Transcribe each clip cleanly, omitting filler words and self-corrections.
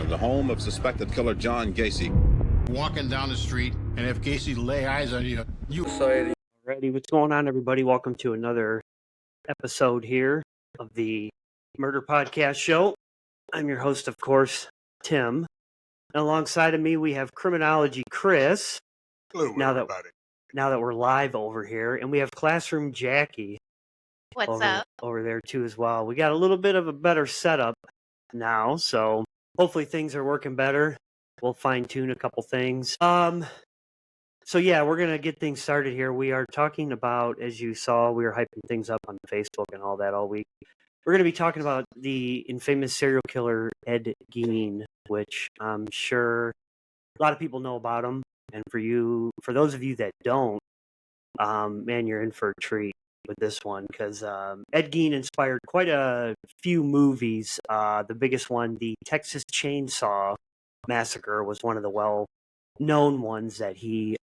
the home of suspected killer John Gacy. Walking down the street, and if Gacy lay eyes on you, Alrighty, what's going on, everybody? Welcome to another episode here of the Murder Podcast Show. I'm your host, of course, Tim. And alongside of me, we have Criminology Chris. Hello, everybody. Now that we're live over here, and we have Classroom Jackie. What's up? Over there too as well. We got a little bit of a better setup now, so hopefully things are working better. We'll fine tune a couple things. So yeah, we're gonna get things started here. We are talking about, as you saw, we were hyping things up on Facebook and all that all week. We're gonna be talking about the infamous serial killer Ed Gein, which I'm sure a lot of people know about him. And for those of you that don't, man, you're in for a treat with this one, because Ed Gein inspired quite a few movies. The biggest one, the Texas Chainsaw Massacre, was one of the well-known ones that he,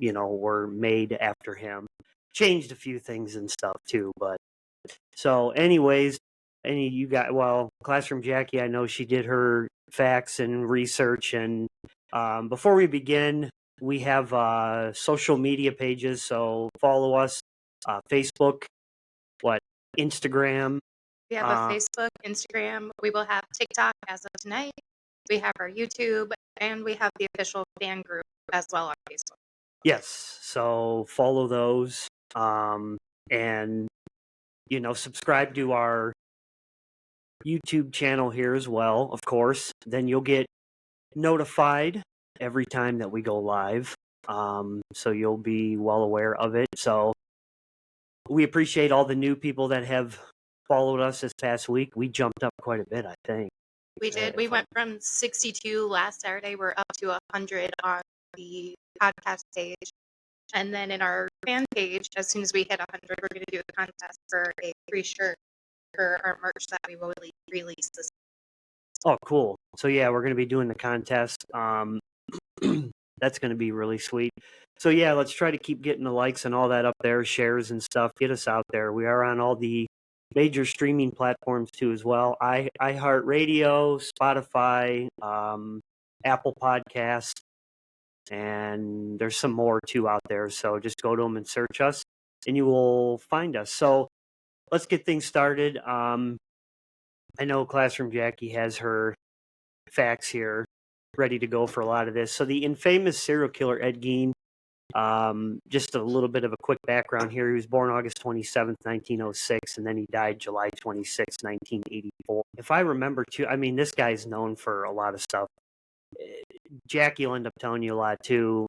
were made after him. Changed a few things and stuff too, but so anyways, Classroom Jackie, I know she did her facts and research, and before we begin, we have social media pages, so follow us. Facebook, Instagram. We have a Facebook, Instagram. We will have TikTok as of tonight. We have our YouTube, and we have the official fan group as well on Facebook. Yes, so follow those, and subscribe to our YouTube channel here as well, of course. Then you'll get notified every time that we go live, so you'll be well aware of it. So we appreciate all the new people that have followed us this past week. We jumped up quite a bit, I think. We did. We went from 62 last Saturday. We're up to 100 on the podcast page. And then in our fan page, as soon as we hit 100, we're going to do a contest for a free shirt for our merch that we will release this. Oh, cool. So yeah, we're going to be doing the contest. That's going to be really sweet. So yeah, let's try to keep getting the likes and all that up there, shares and stuff. Get us out there. We are on all the major streaming platforms too as well. iHeartRadio, Spotify, Apple Podcast, and there's some more too out there. So just go to them and search us, and you will find us. So let's get things started. I know Classroom Jackie has her facts here ready to go for a lot of this. So the infamous serial killer Ed Gein, just a little bit of a quick background here. He was born August 27th, 1906, and then he died July 26th, 1984. If I remember too, I mean, this guy's known for a lot of stuff. Jackie will end up telling you a lot too.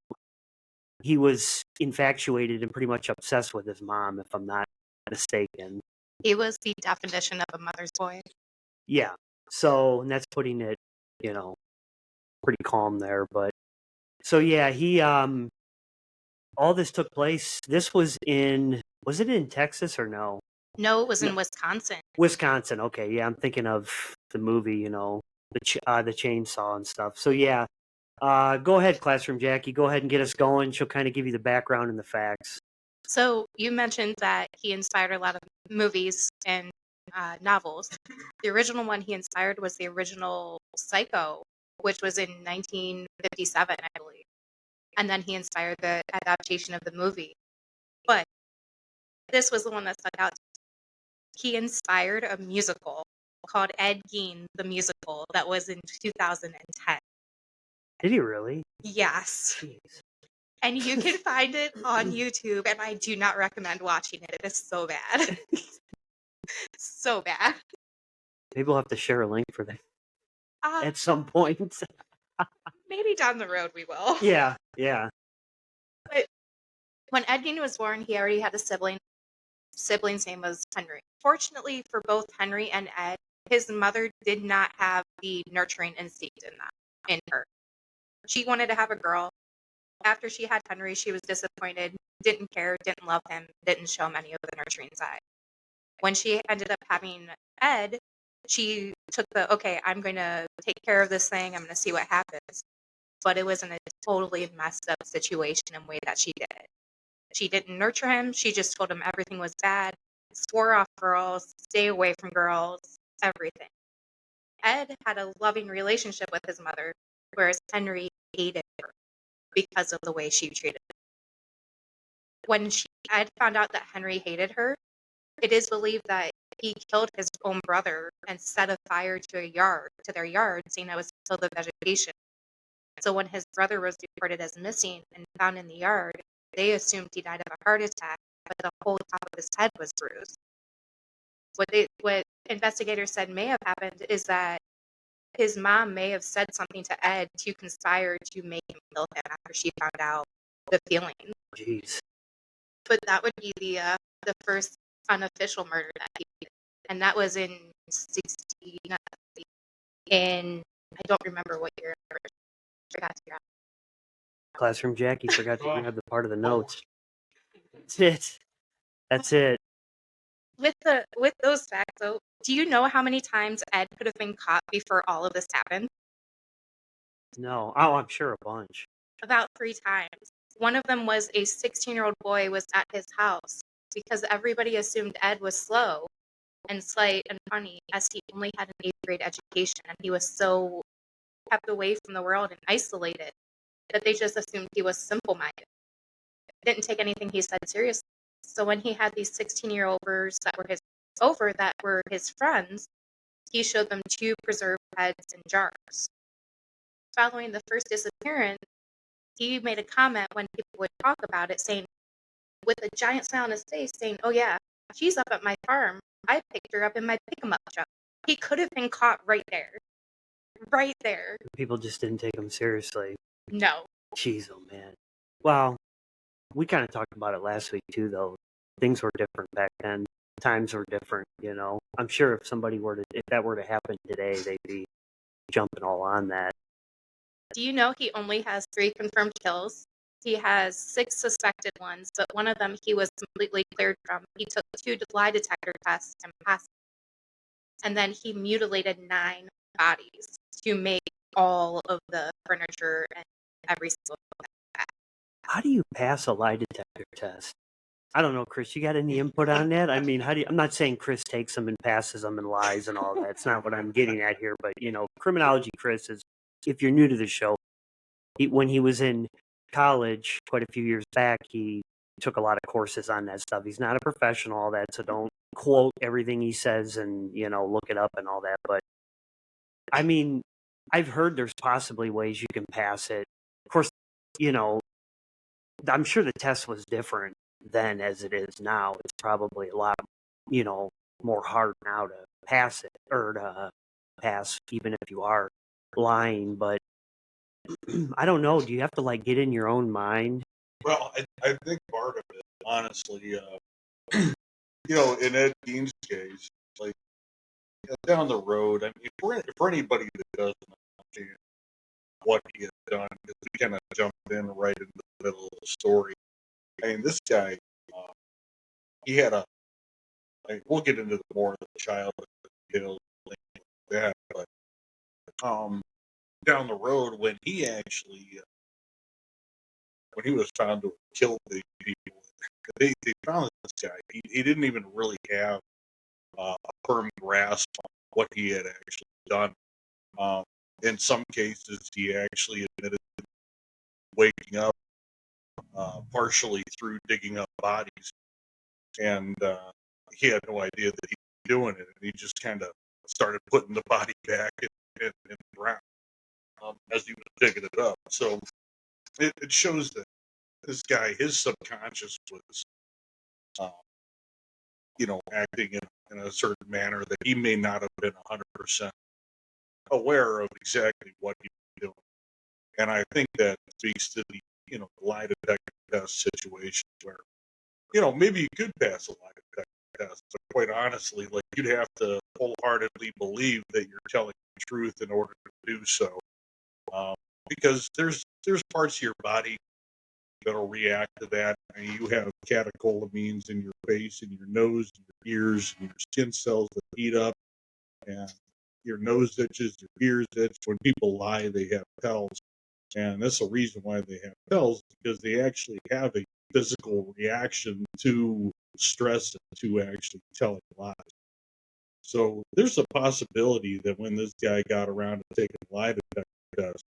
He was infatuated and pretty much obsessed with his mom, if I'm not mistaken. He was the definition of a mother's boy. Yeah. So, and that's putting it, pretty calm there. But so yeah, he all this took place. This was it in Texas or no? No, it was in Wisconsin. Wisconsin. Okay, yeah, I'm thinking of the movie, the chainsaw and stuff. So yeah, go ahead, Classroom Jackie. Go ahead and get us going. She'll kind of give you the background and the facts. So you mentioned that he inspired a lot of movies and novels. The original one he inspired was the original Psycho, which was in 1957, I believe. And then he inspired the adaptation of the movie. But this was the one that stuck out. He inspired a musical called Ed Gein, the Musical, that was in 2010. Did he really? Yes. Jeez. And you can find it on YouTube, and I do not recommend watching it. It is so bad. So bad. Maybe we'll have to share a link for that at some point. Maybe down the road we will. Yeah. But when Ed Gein was born, he already had a sibling. Sibling's name was Henry. Fortunately for both Henry and Ed, his mother did not have the nurturing instinct in her. She wanted to have a girl. After she had Henry, she was disappointed, didn't care, didn't love him, didn't show him any of the nurturing side. When she ended up having Ed, she took I'm going to take care of this thing. I'm going to see what happens. But it was in a totally messed up situation in the way that she did it. She didn't nurture him. She just told him everything was bad, swore off girls, stay away from girls, everything. Ed had a loving relationship with his mother, whereas Henry hated her because of the way she treated him. When Ed found out that Henry hated her, it is believed that he killed his own brother and set a fire to their yard, saying it was to kill the vegetation. So when his brother was reported as missing and found in the yard, they assumed he died of a heart attack, but the whole top of his head was bruised. What investigators said may have happened is that his mom may have said something to Ed to conspire to make him kill him after she found out the feeling. Jeez. But that would be the first unofficial murder that he did, and that was in 60. In I don't remember what year. I forgot to grab. Classroom Jackie forgot to grab the part of the notes. That's it. That's it. With those facts, though, do you know how many times Ed could have been caught before all of this happened? No. Oh, I'm sure a bunch. About 3 times. One of them was a 16-year-old boy was at his house because everybody assumed Ed was slow and slight and funny, as he only had an 8th grade education and he was so kept away from the world and isolated that they just assumed he was simple-minded. Didn't take anything he said seriously. So when he had these 16-year-olds that were his friends, he showed them 2 preserved heads in jars. Following the first disappearance, he made a comment when people would talk about it, saying, with a giant smile on his face, saying, "Oh yeah, she's up at my farm. I picked her up in my pick-em-up truck." He could have been caught right there. Right there. People just didn't take him seriously. No. Jeez, oh man. Well, we kind of talked about it last week too, though. Things were different back then. Times were different, you know. I'm sure if that were to happen today, they'd be jumping all on that. Do you know he only has 3 confirmed kills? He has 6 suspected ones, but one of them he was completely cleared from. He took 2 lie detector tests and passed. And then he mutilated 9 bodies to make all of the furniture and every single thing. How do you pass a lie detector test? I don't know, Chris. You got any input on that? I mean, I'm not saying Chris takes them and passes them and lies and all that. It's not what I'm getting at here. But, you know, criminology, Chris, is, if you're new to the show, when he was in college quite a few years back, he took a lot of courses on that stuff. He's not a professional, all that, so don't quote everything he says and, you know, look it up and all that. But, I mean, I've heard there's possibly ways you can pass it. Of course, you know, I'm sure the test was different then as it is now. It's probably a lot, you know, more hard now to pass it, or to pass even if you are lying. But I don't know. Do you have to like get in your own mind? Well, I think part of it, honestly, you know, in Ed Gein's case, like, down the road, I mean, for anybody that doesn't understand what he had done, because we kind of jumped in right in the middle of the story. I mean, this guy, he had we'll get into more of the child details like that, but down the road, when he actually, when he was found to have killed the people, they found this guy. He didn't even really have a firm grasp on what he had actually done. In some cases, he actually admitted waking up partially through digging up bodies, and he had no idea that he was doing it. And he just kind of started putting the body back in the ground as he was digging it up. So it shows that this guy, his subconscious was, you know, acting in a certain manner that he may not have been 100% aware of exactly what he was doing. And I think that speaks to the, you know, lie detector test situation where, you know, maybe you could pass a lie detector test, but quite honestly, like, you'd have to wholeheartedly believe that you're telling the truth in order to do so. Because there's parts of your body that'll react to that. I mean, you have catecholamines in your face and your nose and your ears and your skin cells that heat up, and your nose itches, your ears itch. When people lie, they have tells. And that's the reason why they have tells, because they actually have a physical reaction to stress and to actually telling lies. So there's a possibility that when this guy got around to taking a lie detector test,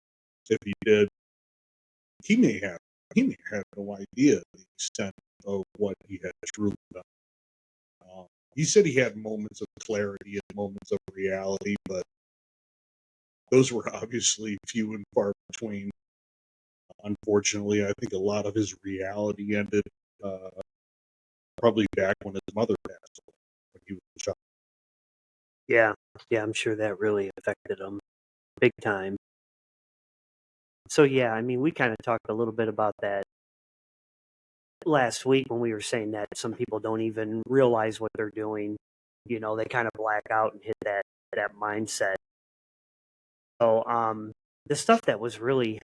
if he did, he may have no idea the extent of what he had truly done. He said he had moments of clarity and moments of reality, but those were obviously few and far between. Unfortunately, I think a lot of his reality ended probably back when his mother passed away, when he was a child. Yeah, I'm sure that really affected him big time. So yeah, I mean, we kind of talked a little bit about that last week when we were saying that some people don't even realize what they're doing. They kind of black out and hit that mindset. So the stuff that was really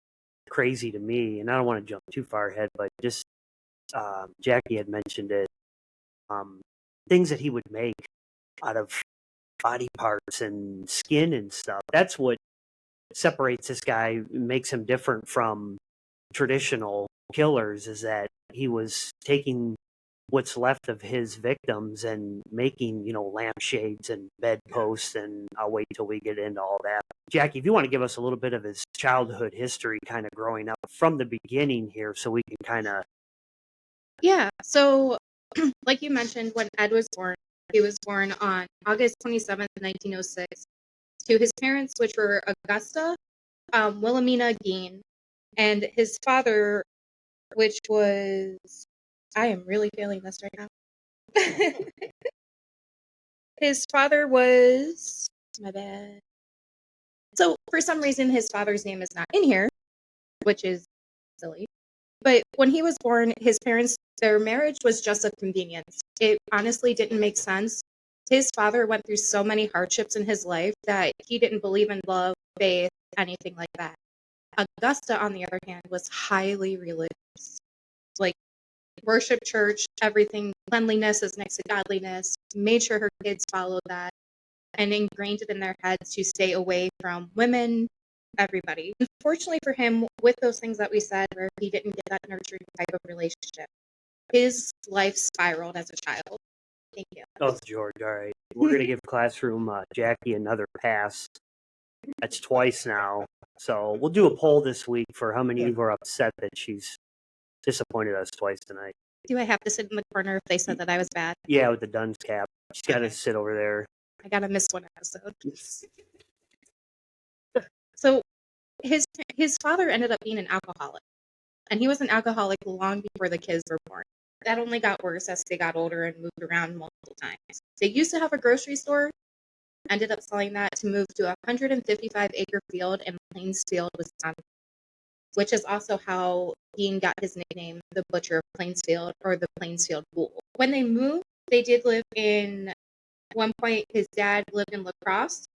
crazy to me, and I don't want to jump too far ahead, but just Jackie had mentioned it, things that he would make out of body parts and skin and stuff. That's what separates this guy, makes him different from traditional killers, is that he was taking what's left of his victims and making, lampshades and bedposts, and I'll wait till we get into all that. Jackie, if you want to give us a little bit of his childhood history, kind of growing up from the beginning here, so we can kind of... Yeah. So, like you mentioned, when Ed was born, he was born on August 27th, 1906, to his parents, which were Augusta Wilhelmina Gein, and his father, which was... I am really feeling this right now. His father was... My bad. So, for some reason, his father's name is not in here, which is silly. But when he was born, his parents, their marriage was just a convenience. It honestly didn't make sense. His father went through so many hardships in his life that he didn't believe in love, faith, anything like that. Augusta, on the other hand, was highly religious. Like, worship church, everything, cleanliness is next to godliness, made sure her kids followed that, and ingrained it in their heads to stay away from women, everybody. Unfortunately for him, with those things that we said, where he didn't get that nurturing type of relationship, his life spiraled as a child. Thank you. Oh, it's George. All right. We're going to give Classroom Jackie another pass. That's twice now. So we'll do a poll this week for how many of you are upset that she's disappointed us twice tonight. Do I have to sit in the corner if they said that I was bad? Yeah, with the dunce cap. She's got to sit over there. I gotta miss one episode. So his father ended up being an alcoholic, and he was an alcoholic long before the kids were born. That only got worse as they got older and moved around multiple times. They used to have a grocery store, ended up selling that to move to a 155-acre field in Plainsfield, Wisconsin, which is also how Dean got his nickname, the Butcher of Plainsfield, or the Plainsfield Bull. When they moved, they did live in... At one point, his dad lived in La Crosse,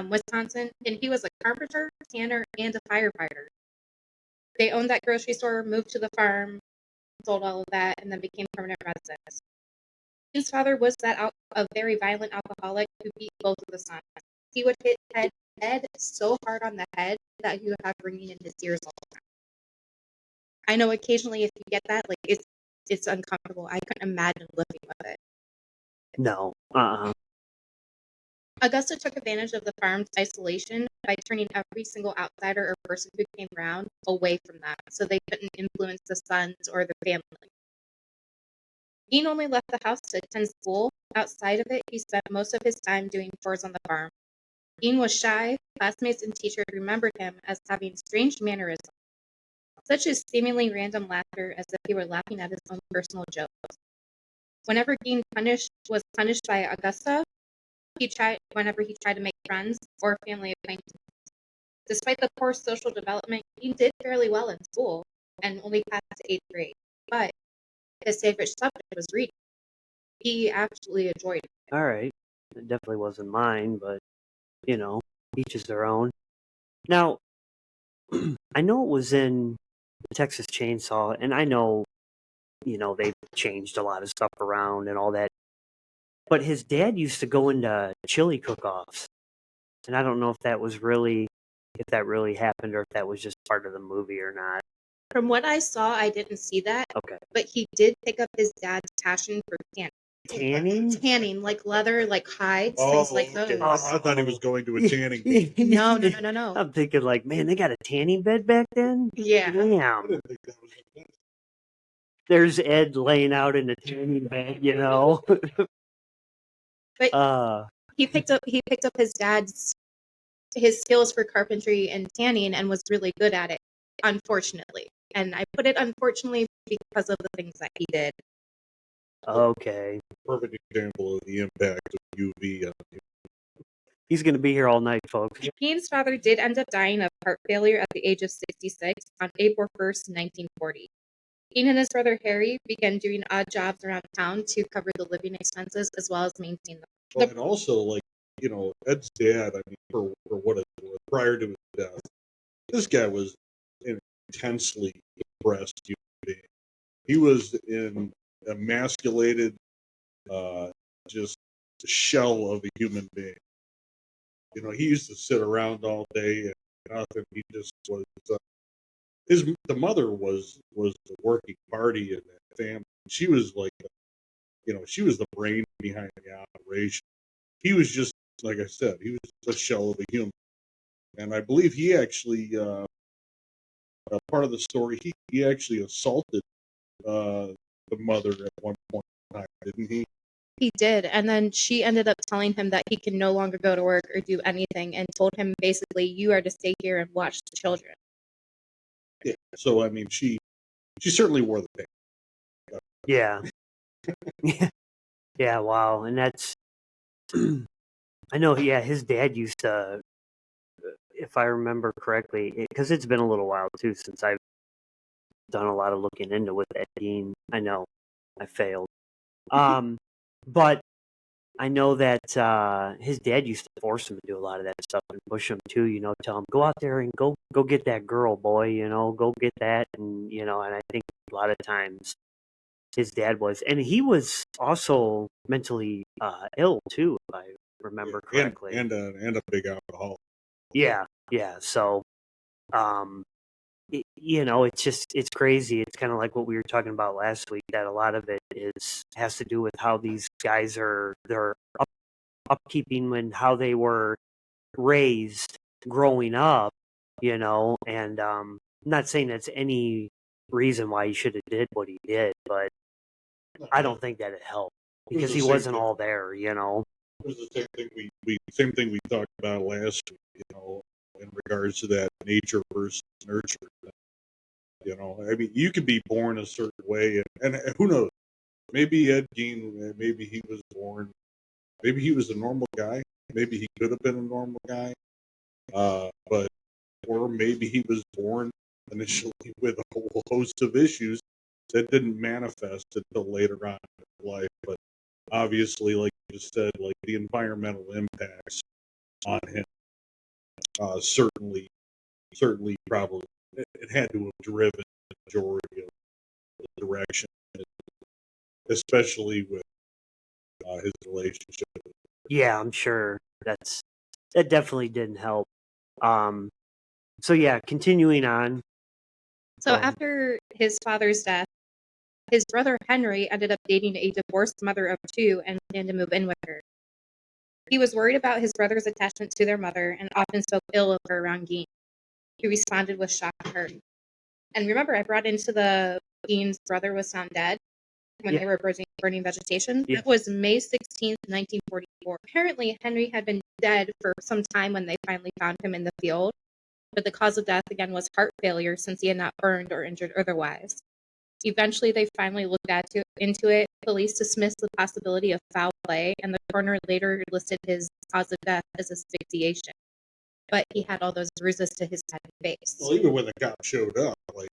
Wisconsin, and he was a carpenter, tanner, and a firefighter. They owned that grocery store, moved to the farm, sold all of that, and then became permanent residents. His father was a very violent alcoholic who beat both of the sons. He would hit Ed so hard on the head that he would have ringing in his ears all the time. I know occasionally if you get that, like, it's uncomfortable. I couldn't imagine living with it. No. Augusta took advantage of the farm's isolation by turning every single outsider or person who came around away from them, so they couldn't influence the sons or the family. Dean only left the house to attend school. Outside of it, he spent most of his time doing chores on the farm. Dean was shy. Classmates and teachers remembered him as having strange mannerisms, such as seemingly random laughter as if he were laughing at his own personal jokes. Whenever Dean was punished by Augusta, whenever he tried to make friends or family acquaintances. Despite the poor social development, he did fairly well in school and only passed to 8th grade. But his favorite subject was reading. He absolutely enjoyed it. All right. It definitely wasn't mine, but, each is their own. Now, I know it was in Texas Chainsaw, and I know, they've changed a lot of stuff around and all that. But his dad used to go into chili cook-offs, and I don't know if that really happened or if that was just part of the movie or not. From what I saw, I didn't see that. Okay. But he did pick up his dad's passion for candy. Tanning, like leather, like hides, Oh, things like okay. those. I thought he was going to a tanning bed. No. I'm thinking like, man, they got a tanning bed back then? Yeah. I Damn. didn't think that was the case. There's Ed laying out in a tanning bed, you know. But he picked up his skills for carpentry and tanning and was really good at it, unfortunately. And I put it unfortunately because of the things that he did. Okay. Perfect example of the impact of UV on you. He's going to be here all night, folks. Gein's father did end up dying of heart failure at the age of 66 on April 1st, 1940. Gein and his brother Harry began doing odd jobs around town to cover the living expenses as well as maintain the. Well, and also, like, Ed's dad, I mean, for what it was, prior to his death, this guy was an intensely depressed human being. He was an emasculated, just shell of a human being. He used to sit around all day and nothing. He just was. The mother was the working party in that family. She was like, she was the brain behind the operation. He was just, like I said, he was a shell of a human. And I believe he actually, part of the story, he actually assaulted the mother at one point in time, didn't he? He did, and then she ended up telling him that he can no longer go to work or do anything, and told him basically, you are to stay here and watch the children. Yeah. So I mean, she certainly wore the pain. Yeah. Yeah, wow. And that's, I know, yeah, his dad used to, if I remember correctly, because it's been a little while too since I've done a lot of looking into with Ed Gein. I know I failed. But I know that his dad used to force him to do a lot of that stuff and push him too, tell him, go out there and go get that girl, boy, go get that. And, and I think a lot of times his dad was, and he was also mentally ill too, if I remember correctly. And a big alcoholic. Yeah. So, it's crazy. It's kind of like what we were talking about last week, that a lot of it has to do with how these guys they're upkeeping and how they were raised growing up, and I'm not saying that's any reason why he should have did what he did, but I don't think that it helped because he wasn't all there, It was the same thing we talked about last week, in regards to that nature versus nurture. I mean, you could be born a certain way, and who knows? Maybe Ed Gein, maybe he was born, maybe he was a normal guy, maybe he could have been a normal guy, or maybe he was born initially with a whole host of issues that didn't manifest until later on in life. But obviously, like you just said, like the environmental impacts on him, certainly probably it had to have driven the majority of the direction, especially with his relationship. Yeah, I'm sure that definitely didn't help. So yeah, continuing on. So after his father's death, his brother Henry ended up dating a divorced mother of two and planned to move in with her. He was worried about his brother's attachment to their mother and often spoke ill of her around Gein. He responded with shock and hurt. And remember, I brought into the Gein's brother was found dead when they were burning vegetation. Yeah. That was May 16th, 1944. Apparently, Henry had been dead for some time when they finally found him in the field, but the cause of death again was heart failure since he had not burned or injured otherwise. Eventually, they finally looked into it. Police dismissed the possibility of foul play, and the coroner later listed his cause of death as asphyxiation. But he had all those bruises to his head and face. Well, even when the cops showed up, like,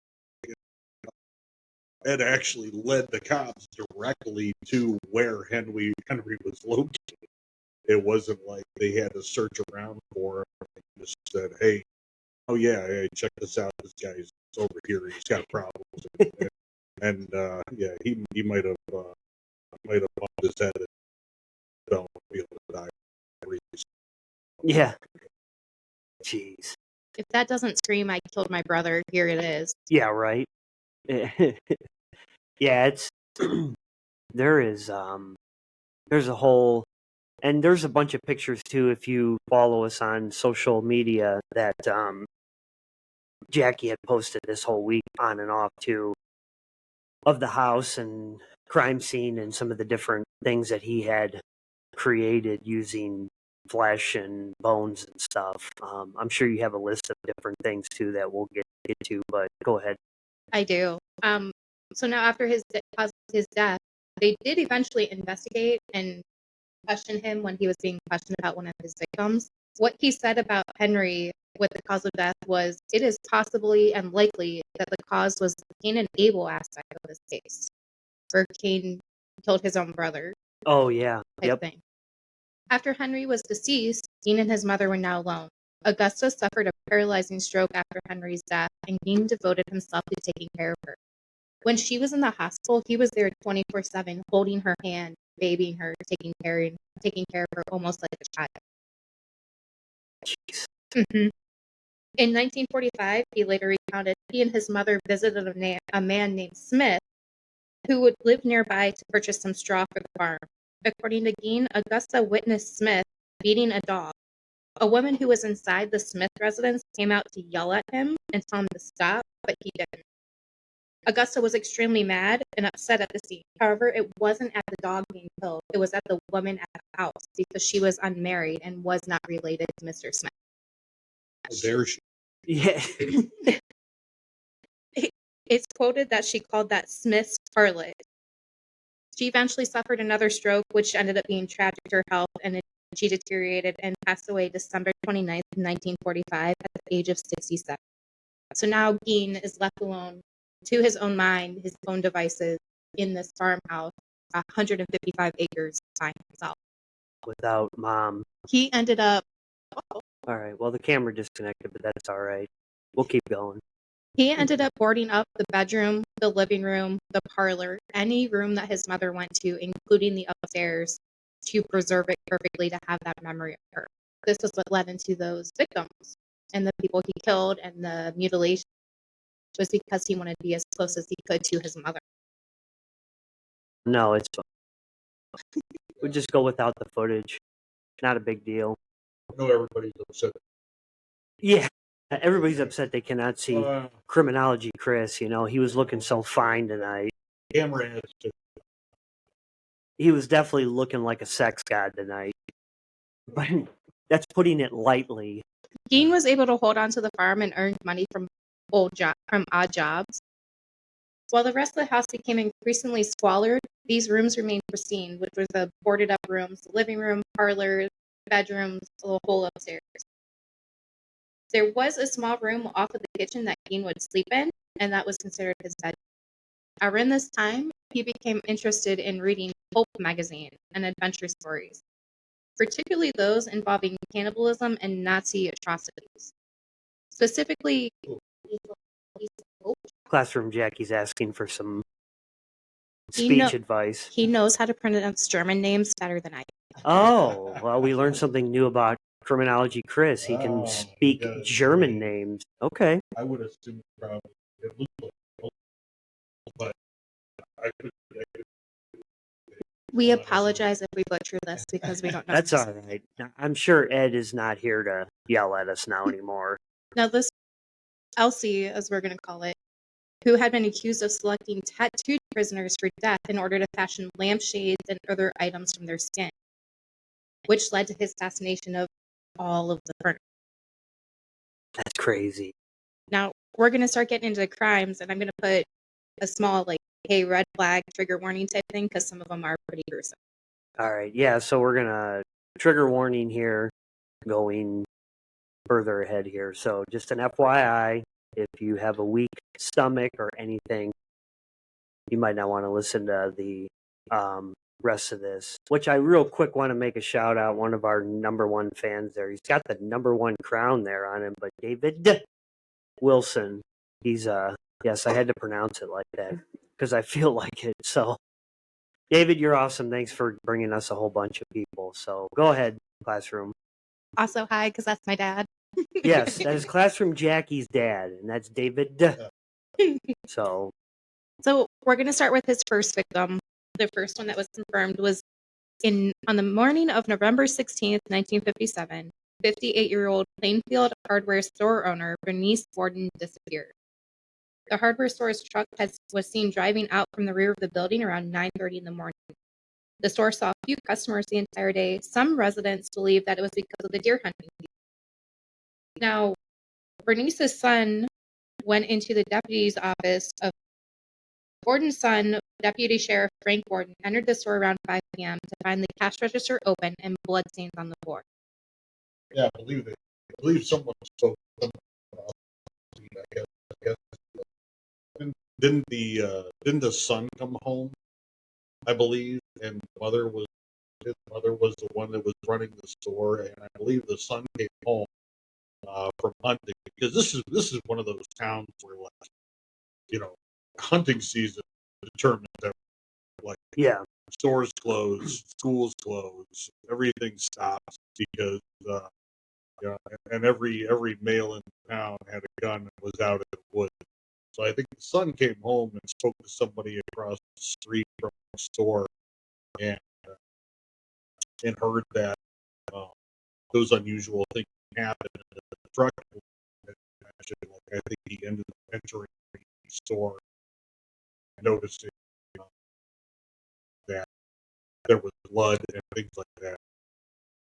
Ed actually led the cops directly to where Henry was located. It wasn't like they had to search around for him. They just said, "Hey, oh yeah, hey, check this out. This guy's over here. He's got problems." And yeah, he might have bumped his head and fell on the field and died. Yeah. Jeez. If that doesn't scream, I killed my brother, here it is. Yeah, right. Yeah, it's there is there's a whole, and there's a bunch of pictures too if you follow us on social media that Jackie had posted this whole week on and off too, of the house and crime scene and some of the different things that he had created using flesh and bones and stuff. I'm sure you have a list of different things too that we'll get to, but go ahead. I do. So now after his death, they did eventually investigate and question him when he was being questioned about one of his victims. What he said about Henry with the cause of death was, it is possibly and likely that the cause was the Cain and Abel aspect of this case, where Cain killed his own brother. Oh, yeah. Yep. Thing. After Henry was deceased, Gein and his mother were now alone. Augusta suffered a paralyzing stroke after Henry's death, and Gein devoted himself to taking care of her. When she was in the hospital, he was there 24/7, holding her hand, babying her, taking care of her almost like a child. Jeez. Mm-hmm. In 1945, he later recounted he and his mother visited a man named Smith, who would live nearby to purchase some straw for the farm. According to Gein, Augusta witnessed Smith beating a dog. A woman who was inside the Smith residence came out to yell at him and tell him to stop, but he didn't. Augusta was extremely mad and upset at the scene. However, it wasn't at the dog being killed. It was at the woman at the house because she was unmarried and was not related to Mr. Smith. How dare she? Yeah. It's quoted that she called that Smith's harlot. She eventually suffered another stroke, which ended up being tragic to her health, and she deteriorated and passed away December 29th, 1945, at the age of 67. So now Gein is left alone to his own mind, his own devices, in this farmhouse, 155 acres by himself. Without mom. He ended up... All right. Well, the camera disconnected, but that's all right. We'll keep going. He ended up boarding up the bedroom, the living room, the parlor, any room that his mother went to, including the upstairs, to preserve it perfectly, to have that memory of her. This is what led into those victims and the people he killed and the mutilation, was because he wanted to be as close as he could to his mother. No, it's fine. We'll just go without the footage. Not a big deal. I know everybody's upset. Yeah. Everybody's upset they cannot see Criminology Chris. You know, he was looking so fine tonight. Camera has to. He was definitely looking like a sex god tonight. But that's putting it lightly. Gein was able to hold on to the farm and earn money from odd jobs. While the rest of the house became increasingly squalid, these rooms remained pristine, which were the boarded up rooms, the living room, parlor, bedrooms, the whole upstairs. There was a small room off of the kitchen that Gein would sleep in, and that was considered his bedroom. Around this time, he became interested in reading pulp magazine and adventure stories, particularly those involving cannibalism and Nazi atrocities. Specifically, Classroom Jackie's asking for some speech advice. He knows how to pronounce German names better than I do. Oh, well, we learned something new about Criminology Chris. He can speak German names. Okay. I would assume probably it looked like, but I could. We apologize if we butcher this because we don't know. That's all right. I'm sure Ed is not here to yell at us now anymore. Now, this Elsie, as we're going to call it, who had been accused of selecting tattooed prisoners for death in order to fashion lampshades and other items from their skin, which led to his assassination of all of the furniture. That's crazy. Now, we're going to start getting into crimes, and I'm going to put a small, like, hey, red flag, trigger warning type thing, because some of them are pretty gruesome. All right. Yeah, so we're going to trigger warning here, going further ahead here. So just an FYI, if you have a weak stomach or anything, you might not want to listen to the rest of this, which I real quick want to make a shout out. One of our #1 fans there, he's got the #1 crown there on him, but David Wilson, he's yes, I had to pronounce it like that because I feel like it. So David, you're awesome. Thanks for bringing us a whole bunch of people. So go ahead, Classroom. Also, hi, because that's my dad. Yes, that is Classroom Jackie's dad, and that's David. So we're going to start with his first victim. The first one that was confirmed was On the morning of November 16th, 1957, 58-year-old Plainfield hardware store owner Bernice Borden disappeared. The hardware store's truck was seen driving out from the rear of the building around 9:30 in the morning. The store saw few customers the entire day. Some residents believe that it was because of the deer hunting. Now, Bernice's son went into the deputy's office of Borden's son, Deputy Sheriff Frank Borden, entered the store around 5 p.m. to find the cash register open and bloodstains on the floor. Yeah, I believe someone spoke to them about it, I guess. Didn't the son come home? I believe, and his mother was the one that was running the store, and I believe the son came home from hunting, because this is one of those towns where, like, hunting season determines everything. Like, Yeah. stores close, schools close, everything stops because and every male in town had a gun and was out in the woods. So I think the son came home and spoke to somebody across the street from the store, and heard that those unusual things happened in the truck. I think he ended up entering the store, noticing that there was blood and things like that.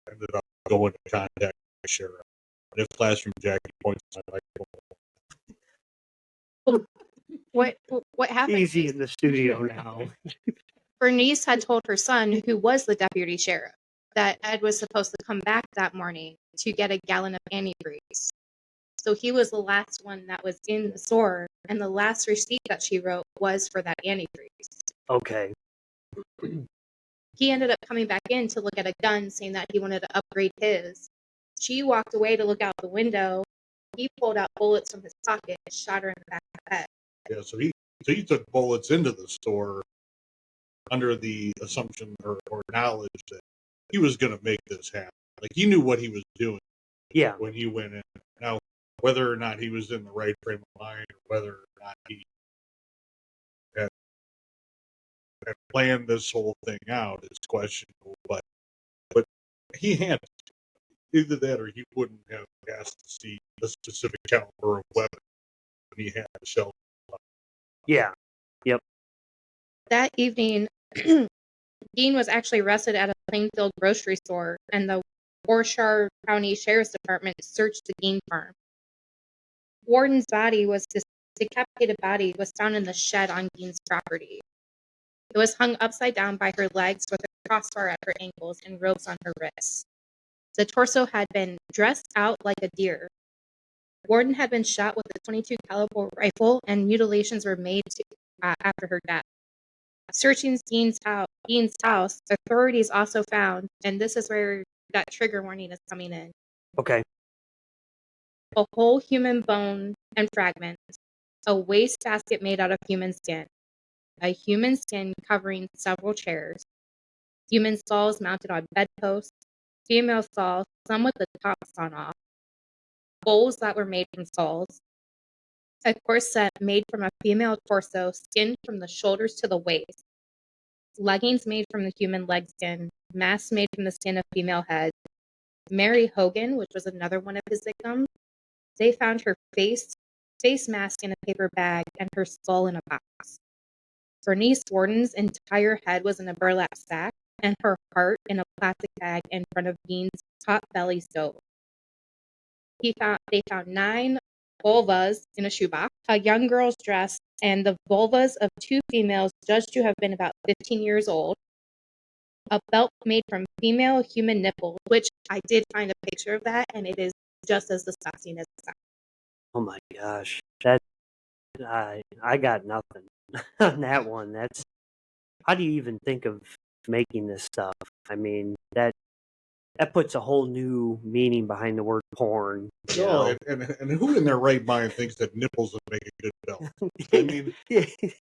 Ended up going to contact the sheriff. And if Classroom Jackie points to my microphone. What happened? Easy in the studio now. Bernice had told her son, who was the deputy sheriff, that Ed was supposed to come back that morning to get a gallon of antifreeze. So he was the last one that was in the store, and the last receipt that she wrote was for that antifreeze. Okay. He ended up coming back in to look at a gun, saying that he wanted to upgrade his. She walked away to look out the window. He pulled out bullets from his pocket and shot her in the back of the head. Yeah, so he took bullets into the store under the assumption or knowledge that he was going to make this happen. Like, he knew what he was doing. Yeah. When he went in. Now, whether or not he was in the right frame of mind, or whether or not he had planned this whole thing out, is questionable. But he had to. Either that, or he wouldn't have asked to see a specific caliber of weapon when he had the shell. Yeah. Yep. That evening, Gein was actually arrested at a Plainfield grocery store, and the Warshar County Sheriff's Department searched the Gein farm. Warden's decapitated body was found in the shed on Gein's property. It was hung upside down by her legs with a crossbar at her ankles and ropes on her wrists. The torso had been dressed out like a deer. Warden had been shot with a .22 caliber rifle, and mutilations were made after her death. Searching Gein's house, authorities also found, and this is where that trigger warning is coming in, Okay. a whole human bone and fragments, a wastebasket made out of human skin, a human skin covering several chairs, human stalls mounted on bedposts, female stalls, some with the tops sawn off, bowls that were made from stalls, a corset made from a female torso, skinned from the shoulders to the waist, leggings made from the human leg skin, masks made from the skin of female heads. Mary Hogan, which was another one of his victims, they found her face mask in a paper bag and her skull in a box. Bernice Borden's entire head was in a burlap sack, and her heart in a plastic bag in front of Gein's pot-belly stove. They found 9 vulvas in a shoebox, a young girl's dress, and the vulvas of 2 females judged to have been about 15 years old, a belt made from female human nipples, which I did find a picture of that, and it is just as disgusting as it sounds. Oh my gosh. That I got nothing on that one. That's, how do you even think of making this stuff? I mean, that puts a whole new meaning behind the word porn. No, and who in their right mind thinks that nipples would make a good belt? I mean,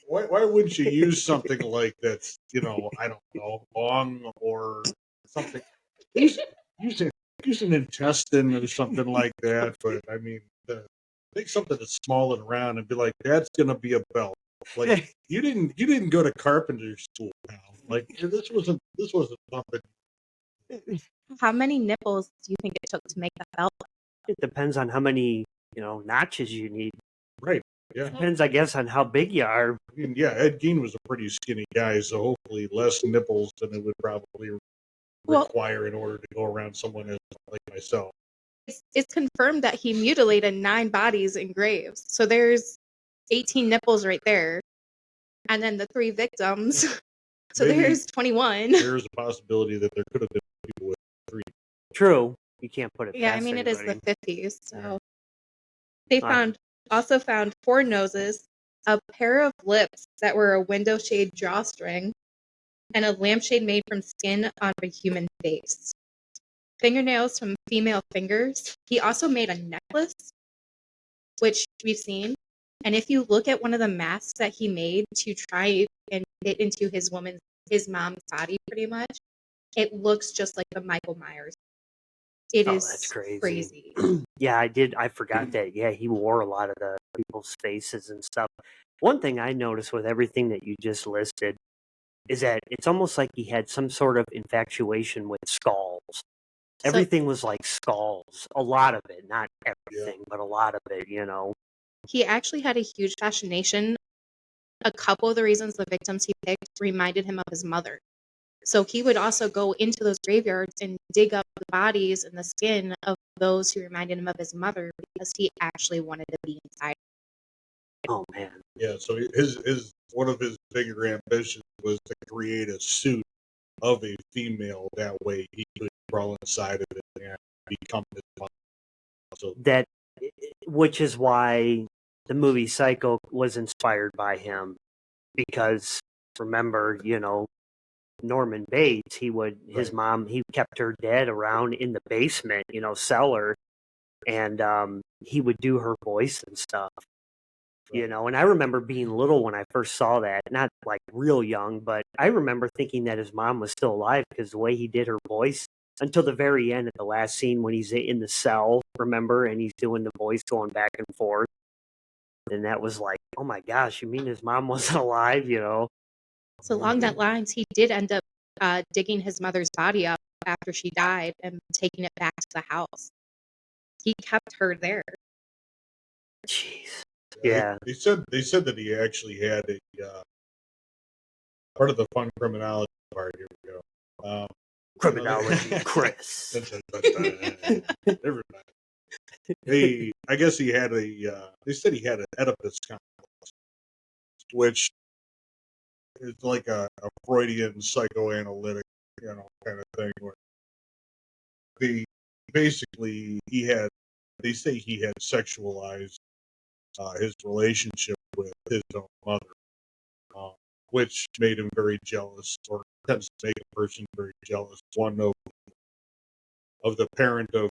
why wouldn't you use something like that's, I don't know, long or something? Use an intestine or something like that. But I mean, take something that's small and round and be like, that's gonna be a belt. Like, you didn't go to carpenter school, pal. Like this wasn't something. How many nipples do you think it took to make that belt? It depends on how many, notches you need. Right. Yeah. Depends, I guess, on how big you are. I mean, yeah, Ed Gein was a pretty skinny guy, so hopefully less nipples than it would probably Well, require in order to go around someone like myself. it's confirmed that he mutilated 9 bodies in graves. So there's 18 nipples right there. And then the 3 victims. So Maybe there's 21. There's a possibility that there could have been people with 3. True. You can't put it Yeah, I past mean, it is anybody. the 50s. So they Wow. also found 4 noses, a pair of lips that were a window shade drawstring, and a lampshade made from skin on a human face. Fingernails from female fingers. He also made a necklace, which we've seen. And if you look at one of the masks that he made to try and fit into his mom's body, pretty much, it looks just like the Michael Myers. It is That's crazy. crazy. Yeah, I forgot that. Yeah, he wore a lot of the people's faces and stuff. One thing I noticed with everything that you just listed is that it's almost like he had some sort of infatuation with skulls. So Everything was like skulls. A lot of it, not everything, but a lot of it, he actually had a huge fascination. A couple of the reasons the victims he picked reminded him of his mother. So he would also go into those graveyards and dig up the bodies and the skin of those who reminded him of his mother because he actually wanted to be inside. Oh man. Yeah, so his one of his bigger ambitions was to create a suit of a female. That way he could crawl inside of it and become his mother. So That, which is why the movie Psycho was inspired by him, because remember, Norman Bates, his mom, he kept her dead around in the basement, cellar, and he would do her voice and stuff. And I remember being little when I first saw that, not like real young, but I remember thinking that his mom was still alive because the way he did her voice until the very end at the last scene when he's in the cell, remember, and he's doing the voice going back and forth. And that was like, oh my gosh, you mean his mom wasn't alive, So along that lines, he did end up digging his mother's body up after she died and taking it back to the house. He kept her there. Jeez. Yeah. They said that he actually had a part of the fun criminology part. Here we go. Criminology, Chris. Everybody. I guess he had a. They said he had an Oedipus complex, which is like a Freudian psychoanalytic, kind of thing. Where basically he had. They say he had sexualized his relationship with his own mother, which made him very jealous, or tends to make a person very jealous. One of the parent of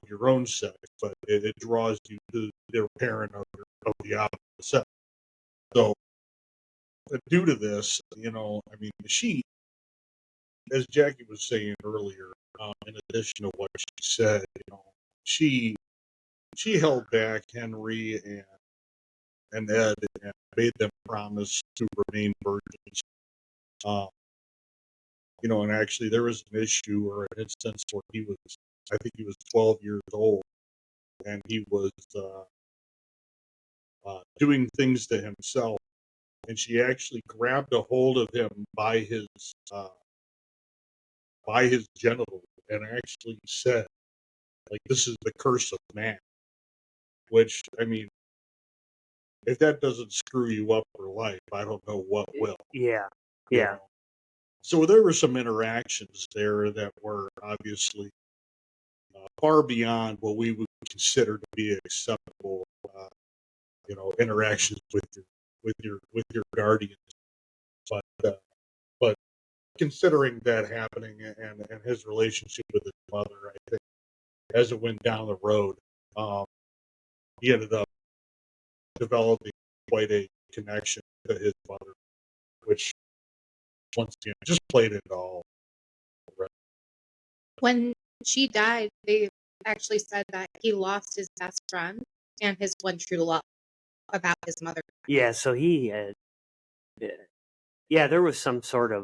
your own sex, but it draws you to their parent of the opposite sex. So, due to this, she, as Jackie was saying earlier, in addition to what she said, she held back Henry and Ed and made them promise to remain virgins. And actually there was an issue or an instance where I think he was 12 years old, and he was doing things to himself, and she actually grabbed a hold of him by his genitals and actually said, like, this is the curse of man. Which, I mean, if that doesn't screw you up for life, I don't know what will. Yeah. So there were some interactions there that were obviously far beyond what we would consider to be acceptable, interactions with your guardians. But considering that happening and his relationship with his mother, I think as it went down the road, he ended up developing quite a connection to his mother, which once again just played into all. When she died, they actually said that he lost his best friend and his one true love about his mother. Yeah, so he had, yeah, there was some sort of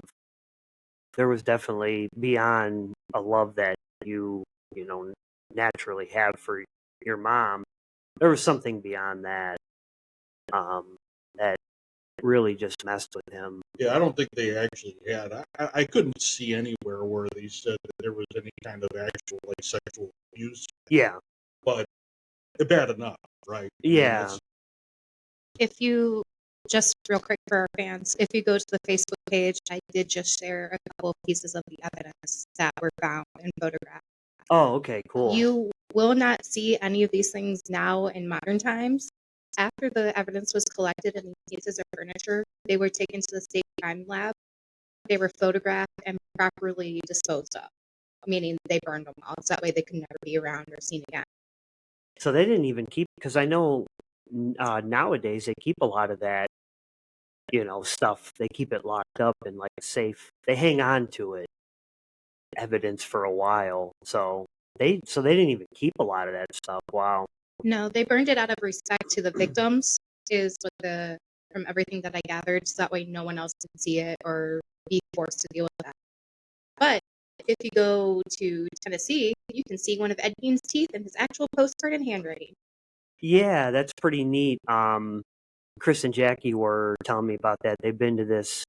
there was definitely beyond a love that you know naturally have for your mom. There was something beyond that that really just messed with him. Yeah, I don't think they actually had. I couldn't see anywhere where they said that there was any kind of actual like sexual abuse, Yeah, but bad enough, right? I mean, yeah. If you just real quick for our fans, if you go to the Facebook page, I did just share a couple of pieces of the evidence that were found and photographed. Oh, okay, cool. You will not see any of these things now in modern times. After the evidence was collected and these pieces of furniture, they were taken to the state crime lab. They were photographed and properly disposed of, meaning they burned them all, so that way they could never be around or seen again. So they didn't even keep, because I know nowadays they keep a lot of that, stuff. They keep it locked up in like a safe. They hang on to it, evidence for a while. So they didn't even keep a lot of that stuff. Wow. No, they burned it out of respect to the victims, is what from everything that I gathered, so that way no one else can see it or be forced to deal with that. But if you go to Tennessee, you can see one of Ed Gein's teeth in his actual postcard in handwriting. Yeah, that's pretty neat. Chris and Jackie were telling me about that. They've been to this.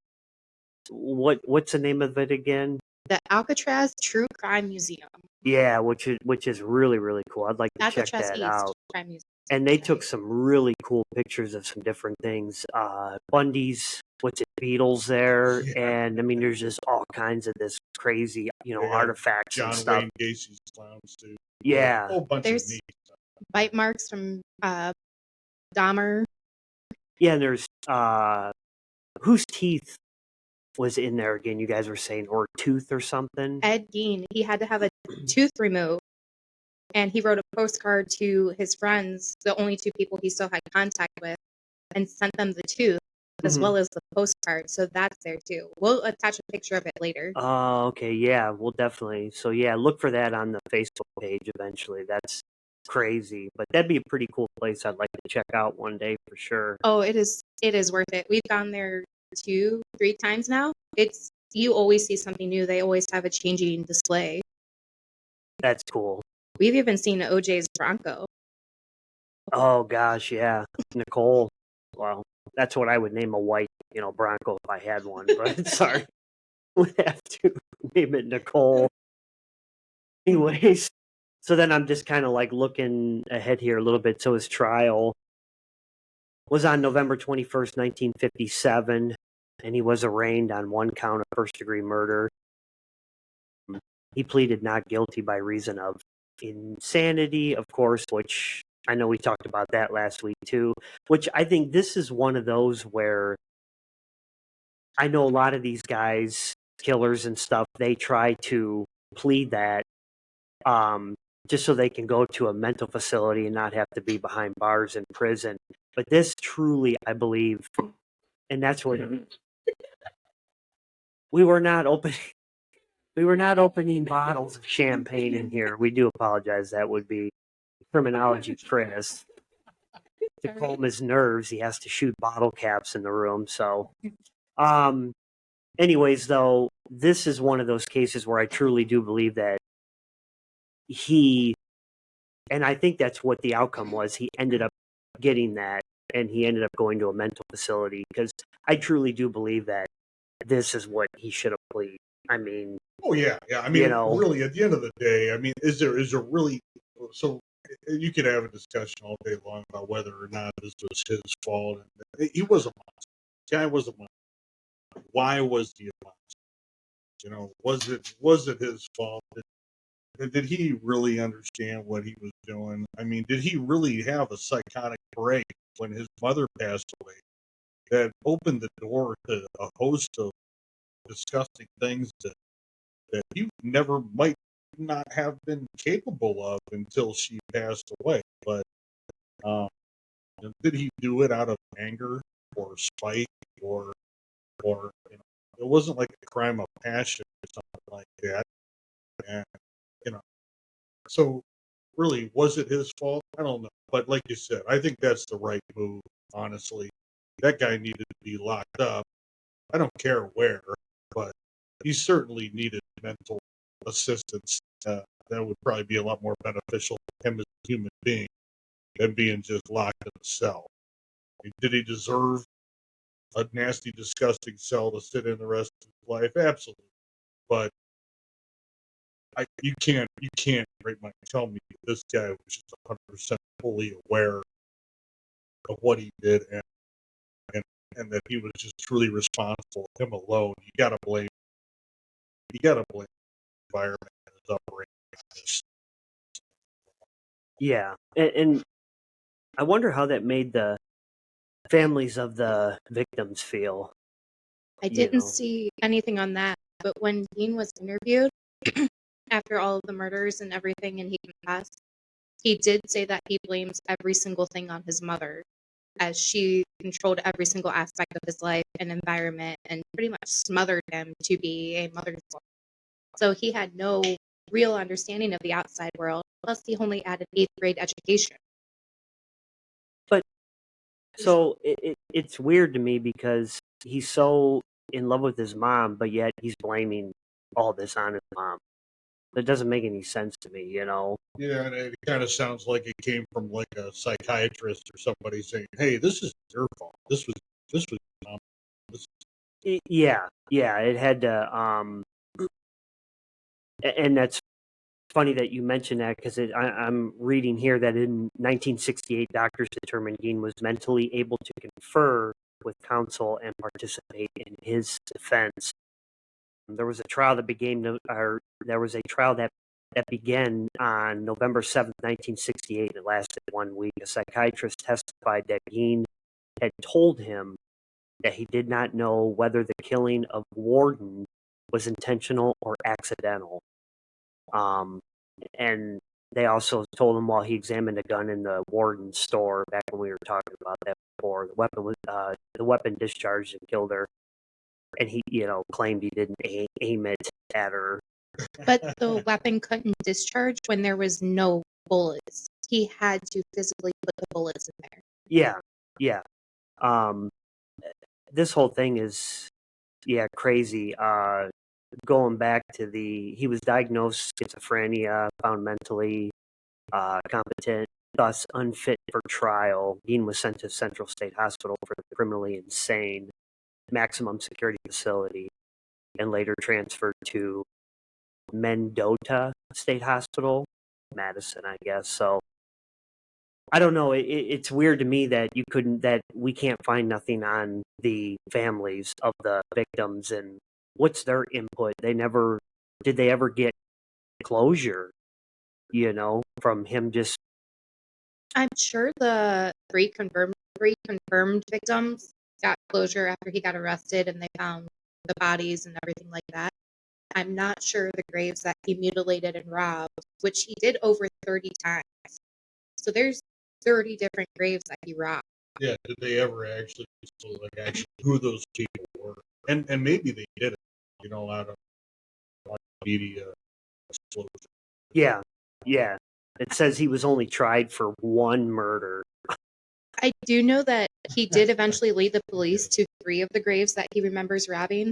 What's the name of it again? The Alcatraz True Crime Museum. Yeah, which is really really cool. I'd like to check Alcatraz that East out. Crime Museum. And they took some really cool pictures of some different things. Bundy's, Beatles there, Yeah. and I mean, there's just all kinds of this crazy, They had artifacts and John stuff. Wayne Gacy's clowns too. Yeah, A whole bunch There's of neat stuff. bite marks from Dahmer. yeah. And there's whose teeth was in there again? You guys were saying, or tooth or something. Ed Gein, he had to have a tooth removed. And he wrote a postcard to his friends, the only two people he still had contact with, and sent them the tooth as well as the postcard. So that's there too. We'll attach a picture of it later. Oh, okay, yeah, we'll definitely. So yeah, look for that on the Facebook page eventually. That's crazy, but that'd be a pretty cool place. I'd like to check out one day for sure. Oh, it is worth it. We've gone there 2-3 times now. You always see something new. They always have a changing display. That's cool. We've even seen OJ's Bronco. Oh gosh, yeah, Nicole. Well, that's what I would name a white, Bronco if I had one. But sorry, would have to name it Nicole. Anyways, so then I'm just kind of like looking ahead here a little bit. So his trial was on November 21st, 1957, and he was arraigned on one count of first-degree murder. He pleaded not guilty by reason of insanity, of course, which I know we talked about that last week too, which I think this is one of those where I know a lot of these guys, killers and stuff, they try to plead that just so they can go to a mental facility and not have to be behind bars in prison. But this truly, I believe, and that's what we were not opening. We were not opening bottles of champagne in here. We do apologize. That would be criminology, Chris. To calm his nerves, he has to shoot bottle caps in the room. So, anyways, though, this is one of those cases where I truly do believe that and I think that's what the outcome was. He ended up getting that, and he ended up going to a mental facility because I truly do believe that this is what he should have pleaded. I mean, Oh yeah. I mean, really, at the end of the day, I mean, is there really? So you could have a discussion all day long about whether or not this was his fault. He was a monster. The guy was a monster. Why was he a monster? Was it his fault? Did he really understand what he was doing? I mean, did he really have a psychotic break when his mother passed away that opened the door to a host of disgusting things that he never might not have been capable of until she passed away? But did he do it out of anger or spite or it wasn't like a crime of passion or something like that? And so really, was it his fault? I don't know. But like you said, I think that's the right move, honestly. That guy needed to be locked up. I don't care where, but he certainly needed mental assistance. That would probably be a lot more beneficial to him as a human being than being just locked in a cell. Did he deserve a nasty, disgusting cell to sit in the rest of his life? Absolutely. But you can't right now tell me this guy was just 100% fully aware of what he did and that he was just truly responsible. Him alone, you gotta blame the environment and his upbringing on this. Yeah, and I wonder how that made the families of the victims feel. I didn't see anything on that, but when Dean was interviewed after all of the murders and everything, and he confessed, he did say that he blames every single thing on his mother, as she controlled every single aspect of his life and environment and pretty much smothered him to be a mother's boy. So he had no real understanding of the outside world, plus he only had an 8th grade education. But so it's weird to me because he's so in love with his mom, but yet he's blaming all this on his mom. That doesn't make any sense to me, you know? Yeah, and it kind of sounds like it came from like a psychiatrist or somebody saying, "Hey, this is your fault. This was this." Yeah, it had to, and that's funny that you mentioned that because I'm reading here that in 1968, doctors determined Gein was mentally able to confer with counsel and participate in his defense. There was a trial that began on November 7th, 1968. It lasted 1 week. A psychiatrist testified that Gein had told him that he did not know whether the killing of Warden was intentional or accidental. And they also told him while he examined a gun in the Warden store back when we were talking about that before, the weapon discharged and killed her. And he, claimed he didn't aim it at her. But the weapon couldn't discharge when there was no bullets. He had to physically put the bullets in there. Yeah. This whole thing is, crazy. Going back to he was diagnosed schizophrenia, found mentally competent, thus unfit for trial. Gein was sent to Central State Hospital for the criminally insane maximum security facility and later transferred to Mendota State Hospital, Madison, I guess. So I don't know. It's weird to me that we can't find nothing on the families of the victims and what's their input. Did they ever get closure, from him just. I'm sure the three confirmed victims got closure after he got arrested and they found the bodies and everything like that. I'm not sure the graves that he mutilated and robbed, which he did over 30 times. So there's 30 different graves that he robbed. Yeah, did they ever actually who those people were? And maybe they did it, out of media explosion. Yeah. It says he was only tried for one murder. I do know that he did eventually lead the police to 3 of the graves that he remembers robbing.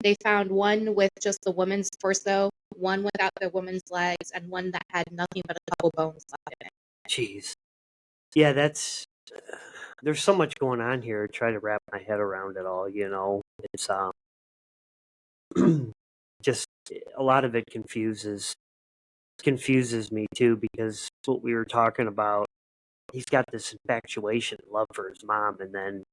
They found one with just the woman's torso, one without the woman's legs, and one that had nothing but a couple bones left in it. Jeez. Yeah, there's so much going on here. Try to wrap my head around it all, It's just a lot of it confuses me too, because what we were talking about, he's got this infatuation and love for his mom, and then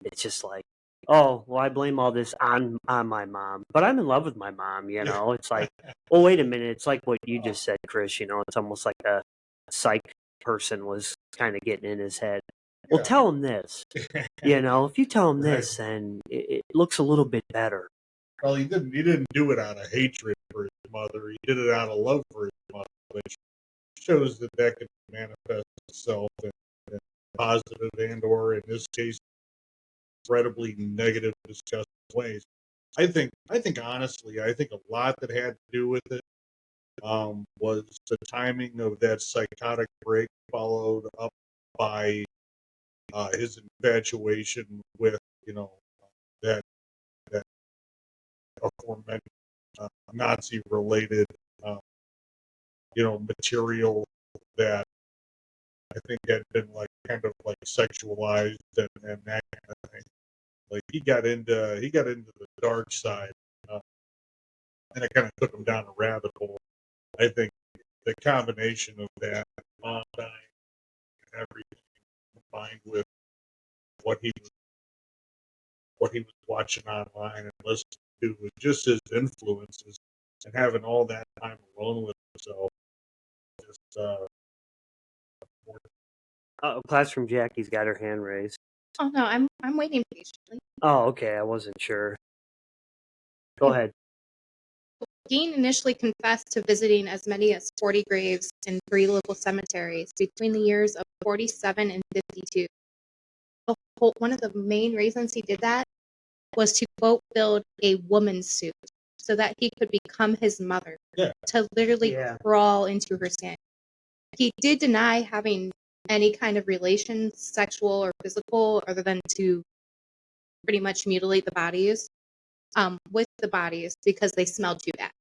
it's just like, oh, well, I blame all this on my mom, but I'm in love with my mom, It's like, well, wait a minute, it's like what you just said, Chris, it's almost like a psych person was kind of getting in his head. Well, tell him this, if you tell him this, then it looks a little bit better. Well, he didn't do it out of hatred for his mother. He did it out of love for his mother, which shows that can manifest itself in positive or, in this case, incredibly negative, disgusting ways. I think honestly, a lot that had to do with it was the timing of that psychotic break, followed up by his infatuation with, that aforementioned Nazi-related, material that I think had been like kind of like sexualized and that kind of thing. Like he got into the dark side, and it kind of took him down a rabbit hole. I think the combination of that, mom dying, and everything combined with what he was watching online and listening to, with just his influences and having all that time alone with himself. Just Classroom Jackie's got her hand raised. Oh no, I'm waiting patiently. Oh, okay. I wasn't sure. Go ahead. Gein initially confessed to visiting as many as 40 graves in 3 local cemeteries between the years of 47 and 52. One of the main reasons he did that was to, quote, build a woman's suit so that he could become his mother, to literally crawl into her skin. He did deny having any kind of relations, sexual or physical, other than to pretty much mutilate the bodies with the bodies because they smelled too bad.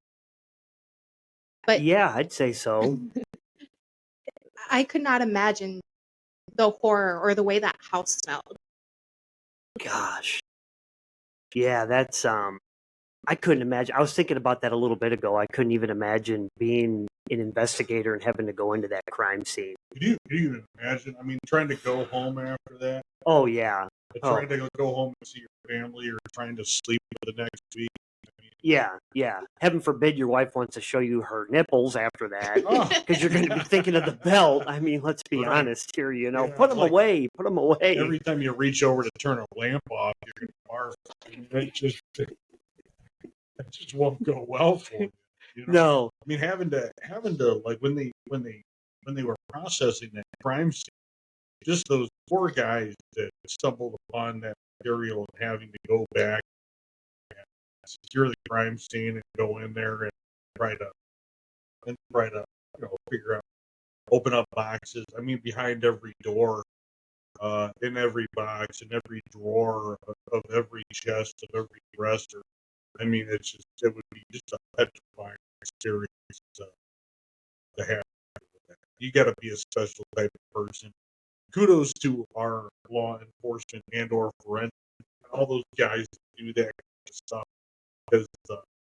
But yeah, I'd say so. I could not imagine the horror or the way that house smelled. Gosh. Yeah, that's I couldn't imagine. I was thinking about that a little bit ago. I couldn't even imagine being an investigator and having to go into that crime scene. Could you even imagine? I mean, trying to go home after that. Oh yeah. Trying to go home and see your family, or trying to sleep for the next week. I mean, Yeah. Heaven forbid your wife wants to show you her nipples after that, Oh. because you're going to be thinking of the belt. I mean, let's be Right. honest here. Yeah, Put them like, away. Put them away. Every time you reach over to turn a lamp off, you're going to barf. It just won't go well for you. No. I mean, having to like when they were processing that crime scene, just those poor guys that stumbled upon that material and having to go back and secure the crime scene and go in there and try to figure out, open up boxes. I mean, behind every door, in every box, in every drawer of every chest, of every dresser. I mean, it would be just a petrifying experience to have. You got to be a special type of person. Kudos to our law enforcement and/or forensic, all those guys that do that kind of stuff, because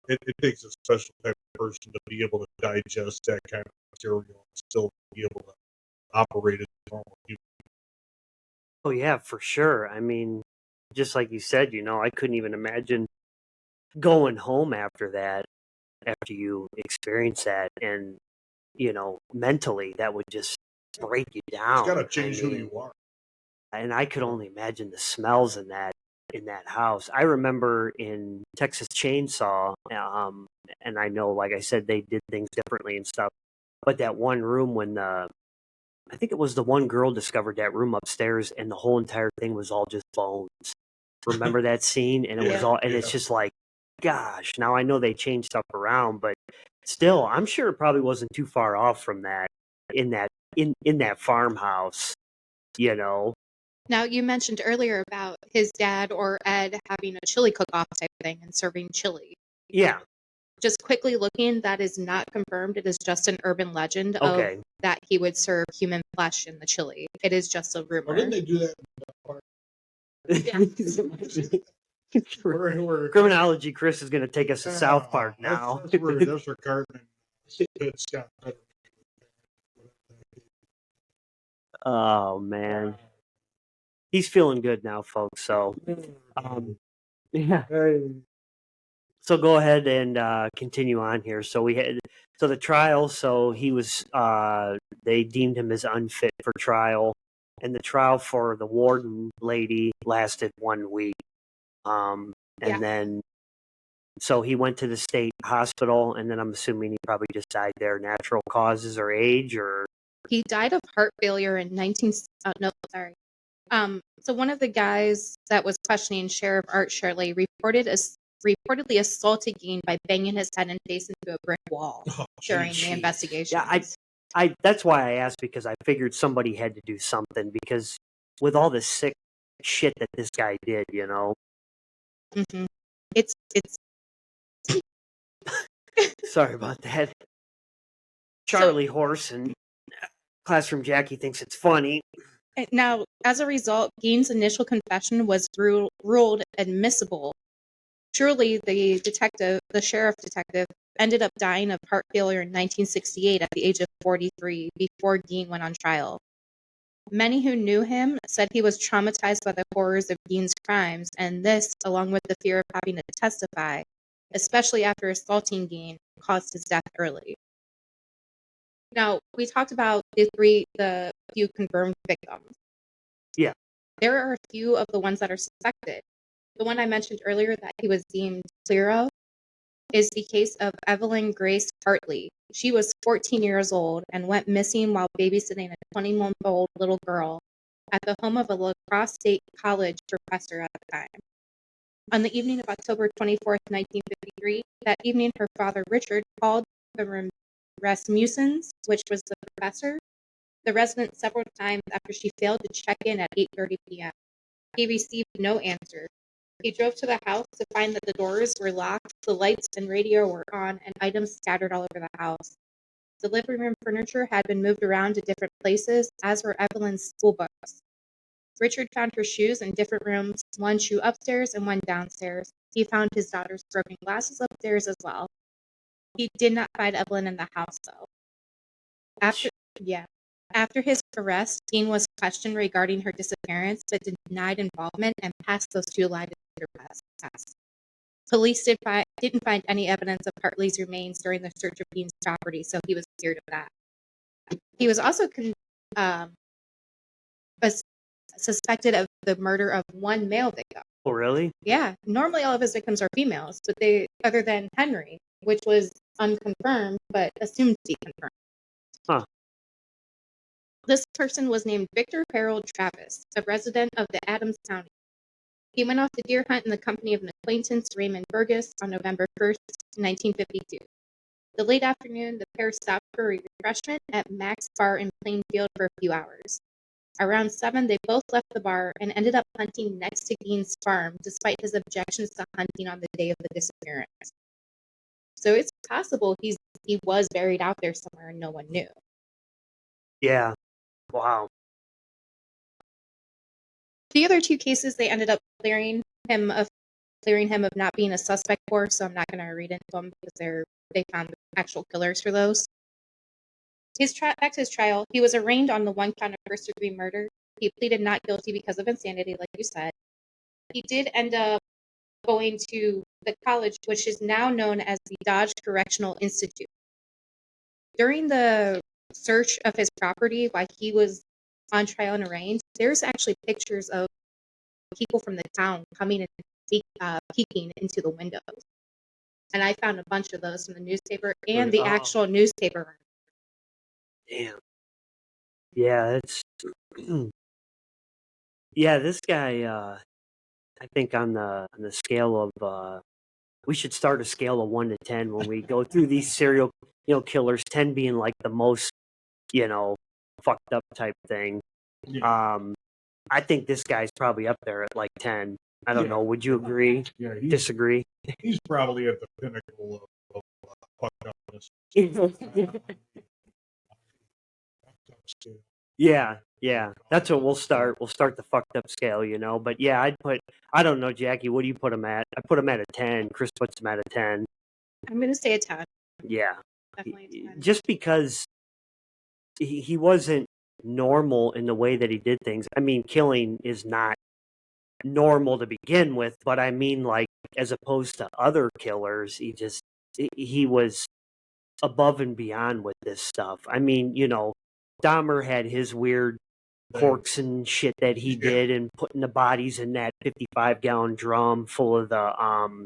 it takes a special type of person to be able to digest that kind of material and still be able to operate as normal human. Oh yeah, for sure. I mean, just like you said, I couldn't even imagine going home after that, after you experience that, and mentally that would just break you down. It's got to change who you are. And I could only imagine the smells in that house. I remember in Texas Chainsaw, and I know, like I said, they did things differently and stuff. But that one room when I think it was the one girl discovered that room upstairs, and the whole entire thing was all just bones. Remember that scene? And it was all, and it's just like, gosh. Now I know they changed stuff around, but still, I'm sure it probably wasn't too far off from that in that farmhouse. Now, you mentioned earlier about his dad or Ed having a chili cook-off type thing and serving chili. Yeah. Just quickly looking, that is not confirmed. It is just an urban legend of that he would serve human flesh in the chili. It is just a rumor. Or didn't they do that in that part? Criminology Chris is going to take us to South Park now. That's where Cartman and Scott Better. Oh man, he's feeling good now, folks. So, yeah. So go ahead and continue on here. So we had the trial. So he was. They deemed him as unfit for trial, and the trial for the warden lady lasted 1 week. And then, so he went to the state hospital, and then I'm assuming he probably just died there, natural causes or age, or he died of heart failure in 19. No, sorry. So one of the guys that was questioning Sheriff Art Shirley reportedly assaulted Gein by banging his head and face into a brick wall during the investigation. Yeah, I that's why I asked, because I figured somebody had to do something, because with all this sick shit that this guy did, Mm-hmm. It's Sorry about that. Charlie Horse and Classroom Jackie thinks it's funny. Now, as a result, Gein's initial confession was ruled admissible. Surely, the sheriff detective, ended up dying of heart failure in 1968 at the age of 43 before Gein went on trial. Many who knew him said he was traumatized by the horrors of Gein's crimes, and this, along with the fear of having to testify, especially after assaulting Gein, caused his death early. Now, we talked about the few confirmed victims. Yeah. There are a few of the ones that are suspected. The one I mentioned earlier that he was deemed clear of is the case of Evelyn Grace Hartley. She was 14 years old and went missing while babysitting a 20-month-old little girl at the home of a La Crosse State College professor at the time. On the evening of October 24th, 1953, that evening her father Richard called the Rasmussens, which was the professor, the resident several times after she failed to check in at 8:30 p.m. He received no answer. He drove to the house to find that the doors were locked, the lights and radio were on, and items scattered all over the house. The living room furniture had been moved around to different places, as were Evelyn's school books. Richard found her shoes in different rooms, one shoe upstairs and one downstairs. He found his daughter's broken glasses upstairs as well. He did not find Evelyn in the house, though. After his arrest, Gein was questioned regarding her disappearance, but denied involvement and passed those two lie detector tests. Police didn't find any evidence of Hartley's remains during the search of Gein's property, so he was cleared of that. He was also suspected of the murder of one male victim. Oh, really? Yeah. Normally all of his victims are females, but other than Henry, which was unconfirmed, but assumed to be confirmed. Huh. This person was named Victor Harold Travis, a resident of the Adams County. He went off the deer hunt in the company of an acquaintance, Raymond Burgess, on November 1st, 1952. The late afternoon, the pair stopped for refreshment at Mac's Bar in Plainfield for a few hours. Around 7, they both left the bar and ended up hunting next to Gein's farm, despite his objections to hunting on the day of the disappearance. So it's possible he was buried out there somewhere and no one knew. Yeah. Wow. The other two cases, they ended up clearing him of not being a suspect for, so I'm not going to read into them because they found the actual killers for those. Back to his trial, he was arraigned on the one count of first-degree murder. He pleaded not guilty because of insanity, like you said. He did end up going to the college, which is now known as the Dodge Correctional Institute. During the search of his property while he was on trial and arraigned, there's actually pictures of people from the town coming and peeking into the windows. And I found a bunch of those from the newspaper and the actual newspaper. Damn. Yeah, it's yeah, this guy I think on the scale of we should start a scale of 1 to 10 when we go through these serial killers, 10 being like the most, fucked up type thing. Yeah. I think this guy's probably up there at like 10. I don't know. Would you agree? Yeah, Disagree? he's probably at the pinnacle of fucked upness. Yeah. That's what we'll start. We'll start the fucked up scale, But yeah, I don't know, Jackie, what do you put him at? I put him at a 10. Chris puts him at a 10. I'm going to say a 10. Yeah. Definitely a 10. Just because he wasn't normal in the way that he did things. I mean, killing is not normal to begin with, but I mean, like, as opposed to other killers, he was above and beyond with this stuff. I mean, Dahmer had his weird quirks and shit that he did, and putting the bodies in that 55-gallon drum full of the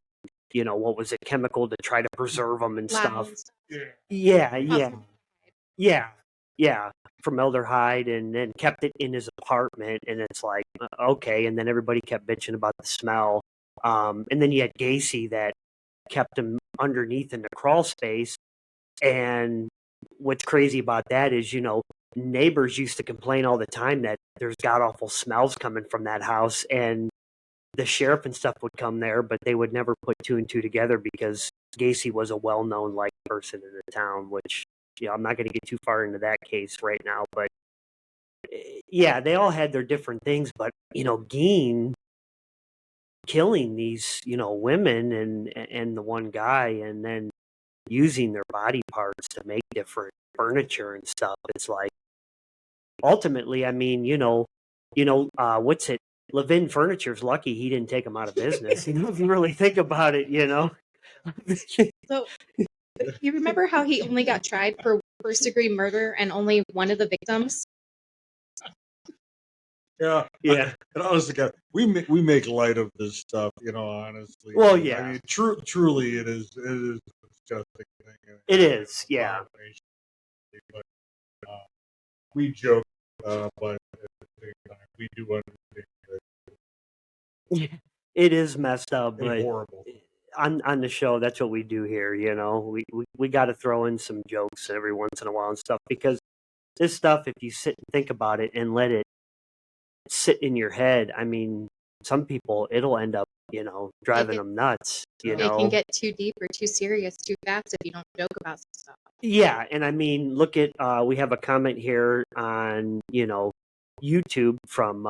what was it, chemical to try to preserve them and stuff. Yeah, formaldehyde, and then kept it in his apartment, and it's like, okay, and then everybody kept bitching about the smell. And then you had Gacy that kept him underneath in the crawl space, and what's crazy about that is, neighbors used to complain all the time that there's god-awful smells coming from that house, and the sheriff and stuff would come there, but they would never put two and two together because Gacy was a well-known like person in the town, which, I'm not going to get too far into that case right now, but yeah, they all had their different things, but Gein killing these, women and the one guy, and then using their body parts to make different furniture and stuff. It's like, ultimately, I mean, what's it? Levin Furniture's lucky he didn't take them out of business. If you really think about it, So you remember how he only got tried for first-degree murder and only one of the victims? Yeah, Yeah. And honestly, God, we make light of this stuff, honestly. Well, I yeah. mean, truly, it is a disgusting thing. It is, yeah. But we joke, but at the same time, we do understand that It is messed up, it's but horrible. on the show, that's what we do here. We got to throw in some jokes every once in a while and stuff, because this stuff, if you sit and think about it and let it sit in your head, I mean, some people, it'll end up, driving them nuts. It can get too deep or too serious too fast if you don't joke about stuff. Yeah, and I mean, look at we have a comment here on YouTube from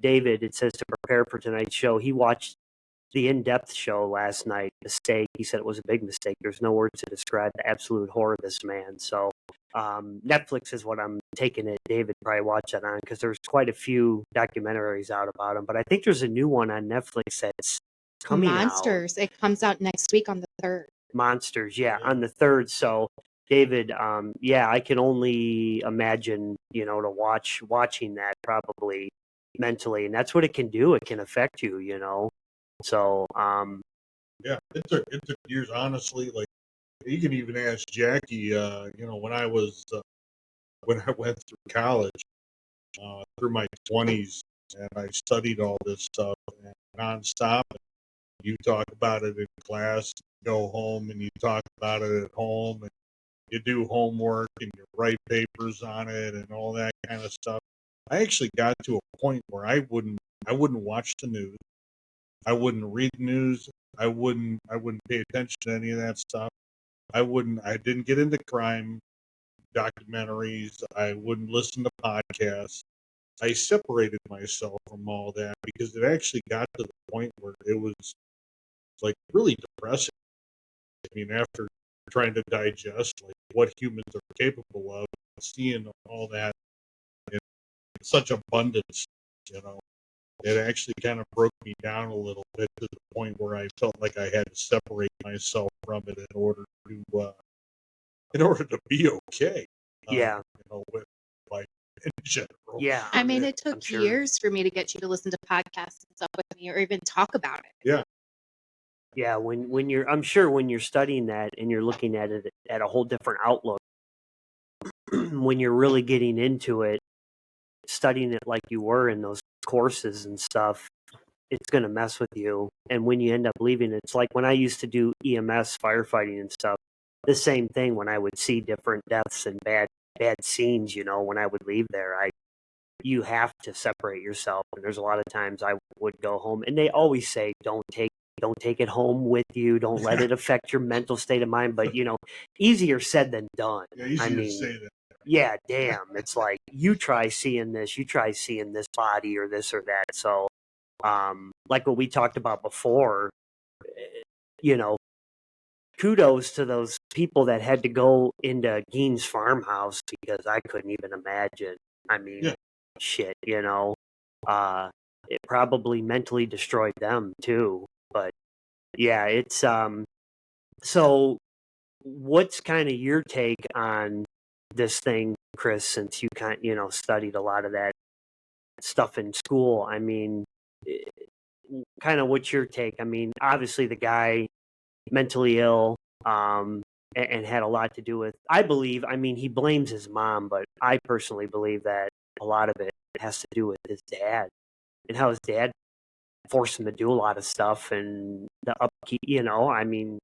David. It says, to prepare for tonight's show, he watched the in-depth show last night. Mistake. He said it was a big mistake. There's no words to describe the absolute horror of this man. So Netflix is what I'm taking it. David probably watched that on, because there's quite a few documentaries out about him. But I think there's a new one on Netflix that's coming Monsters. It comes out next week on the 3rd. Monsters, yeah, on the 3rd. So David, yeah, I can only imagine, to watching that probably mentally, and that's what it can do. It can affect you, So, Yeah, it took years, honestly. Like, you can even ask Jackie. When I went through college, through my 20s, and I studied all this stuff and nonstop. You talk about it in class, go home, and you talk about it at home, and you do homework and you write papers on it and all that kind of stuff. I actually got to a point where I wouldn't watch the news. I wouldn't read the news. I wouldn't pay attention to any of that stuff. I didn't get into crime documentaries. I wouldn't listen to podcasts. I separated myself from all that, because it actually got to the point where it was like really depressing. I mean, after trying to digest like what humans are capable of, seeing all that in such abundance, it actually kind of broke me down a little bit, to the point where I felt like I had to separate myself from it in order to be okay. yeah, With life in general. yeah. I mean, it I'm took sure. years for me to get you to listen to podcasts and stuff with me, or even talk about it. Yeah. Yeah, when you're, I'm sure when you're studying that and you're looking at it at a whole different outlook, when you're really getting into it, studying it like you were in those courses and stuff, it's going to mess with you. And when you end up leaving, it's like when I used to do EMS firefighting and stuff, the same thing. When I would see different deaths and bad scenes, when I would leave there, you have to separate yourself. And there's a lot of times I would go home, and they always say, don't take it home with you. Don't let it affect your mental state of mind. But easier said than done. Yeah, easier to say that. Yeah, damn. It's like, you try seeing this body or this or that. So, like what we talked about before, kudos to those people that had to go into Gein's farmhouse, because I couldn't even imagine. I mean, Yeah. shit, it probably mentally destroyed them too. But yeah, it's so what's kind of your take on this thing, Chris, since you studied a lot of that stuff in school? I mean, kind of what's your take? I mean, obviously the guy mentally ill, and had a lot to do with, I believe, I mean, he blames his mom, but I personally believe that a lot of it has to do with his dad, and how his dad forced him to do a lot of stuff, and the upkeep, I mean,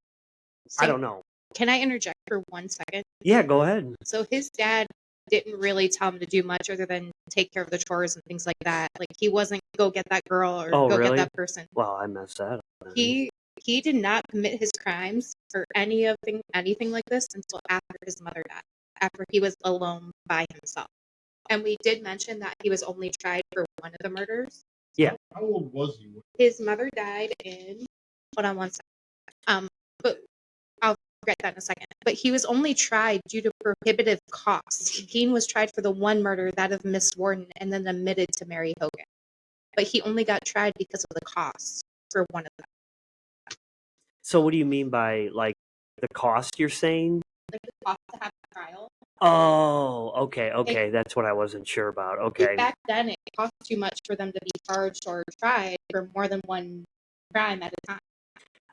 I don't know. Can I interject for 1 second? Yeah, go ahead. So his dad didn't really tell him to do much other than take care of the chores and things like that. Like, he wasn't go get that girl or Oh, go really? get that person. Well, I messed that up. He he did not commit his crimes or anything like this until after his mother died, after he was alone by himself. And we did mention that he was only tried for one of the murders. Yeah. How old was he? His mother died in, hold on one second. But I'll forget that in a second. But he was only tried due to prohibitive costs. Gein was tried for the one murder, that of Miss Warden, and then admitted to Mary Hogan. But he only got tried because of the costs for one of them. So what do you mean by like the cost you're saying? Like the cost to have a trial. Oh, okay. That's what I wasn't sure about. Okay. Back then, it cost too much for them to be charged or tried for more than one crime at a time.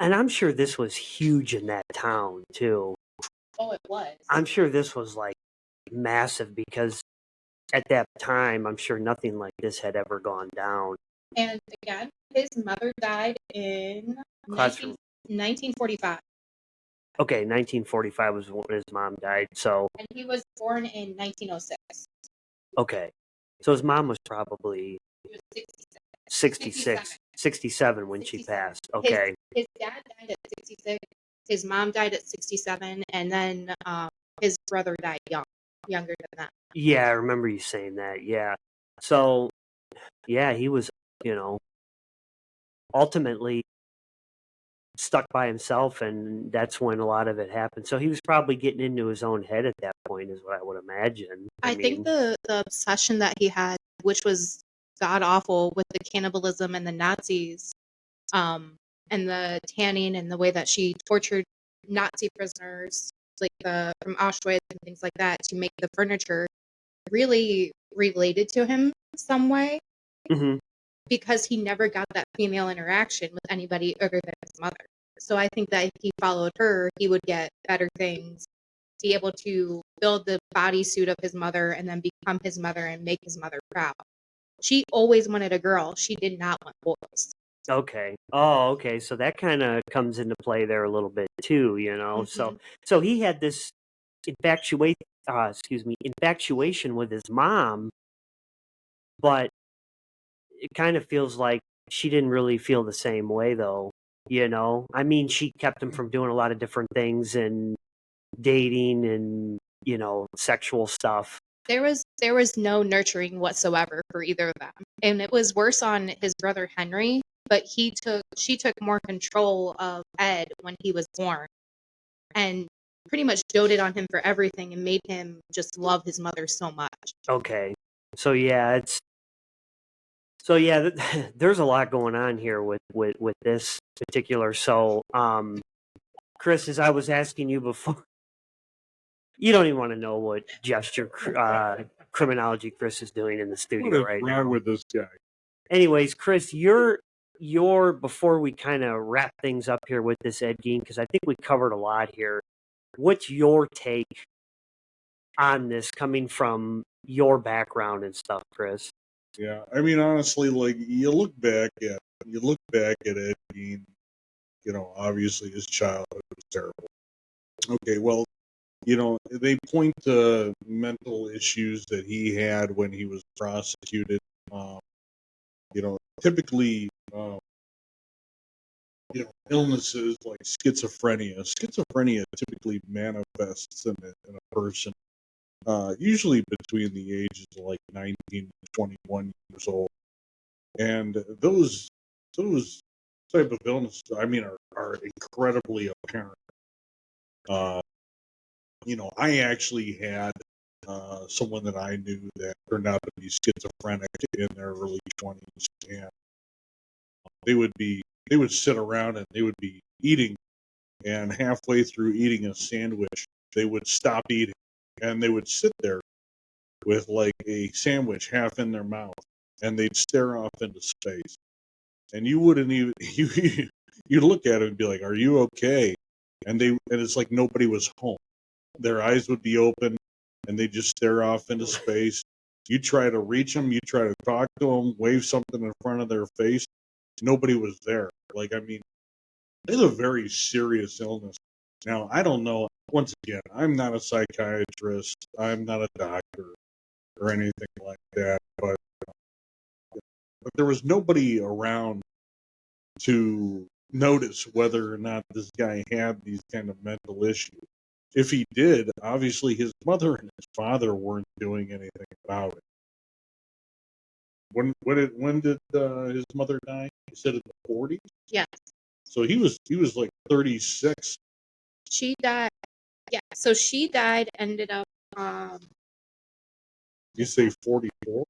And I'm sure this was huge in that town too. Oh, it was. I'm sure this was like massive because at that time, I'm sure nothing like this had ever gone down. And again, his mother died in 1945. Okay, 1945 was when his mom died. So, And he was born in 1906. okay. So his mom was probably He was 66, 67 when she passed. Okay. His dad died at 66. His mom died at 67. And then his brother died younger than that. Yeah, I remember you saying that. Yeah. So, yeah, he was, ultimately stuck by himself, and that's when a lot of it happened. So he was probably getting into his own head at that point, is what I would imagine. I think the obsession that he had, which was god awful with the cannibalism and the Nazis, and the tanning and the way that she tortured Nazi prisoners, like from Auschwitz and things like that, to make the furniture, really related to him some way. Mm-hmm. Because he never got that female interaction with anybody other than his mother. So I think that if he followed her, he would get better things, be able to build the bodysuit of his mother and then become his mother and make his mother proud. She always wanted a girl. She did not want boys. Okay. Oh, okay. So that kind of comes into play there a little bit too, Mm-hmm. So he had this infatuation with his mom, but it kind of feels like she didn't really feel the same way though. I mean, she kept him from doing a lot of different things and dating and, sexual stuff. There was no nurturing whatsoever for either of them. And it was worse on his brother Henry, but she took more control of Ed when he was born and pretty much doted on him for everything and made him just love his mother so much. Okay. So yeah, there's a lot going on here with this particular. So, Chris, as I was asking you before, you don't even want to know what gesture criminology Chris is doing in the studio right now. What is wrong with this guy? Anyways, Chris, you're before we kind of wrap things up here with this Ed Gein, because I think we covered a lot here. What's your take on this coming from your background and stuff, Chris? Yeah, I mean, honestly, like you look back at Ed Gein. Obviously his childhood was terrible. Okay, well, they point to mental issues that he had when he was prosecuted. Typically, illnesses like schizophrenia. Schizophrenia typically manifests in a person, usually between the ages of like 19 and 21 years old. And those type of illnesses, I mean, are incredibly apparent. I actually had someone that I knew that turned out to be schizophrenic in their early 20s, and they would sit around and they would be eating, and halfway through eating a sandwich, they would stop eating, and they would sit there with like a sandwich half in their mouth, and they'd stare off into space, and you wouldn't even you'd look at it and be like, "Are you okay?" And it's like nobody was home. Their eyes would be open, and they just stare off into space. You try to reach them, you try to talk to them, wave something in front of their face. Nobody was there. Like, I mean, it's a very serious illness. Now, I don't know. Once again, I'm not a psychiatrist. I'm not a doctor or anything like that. But there was nobody around to notice whether or not this guy had these kind of mental issues. If he did, obviously his mother and his father weren't doing anything about it. When did his mother die? He said in the 40s. Yes. So he was like 36. She died. Yeah. So she died. Ended up You say 44?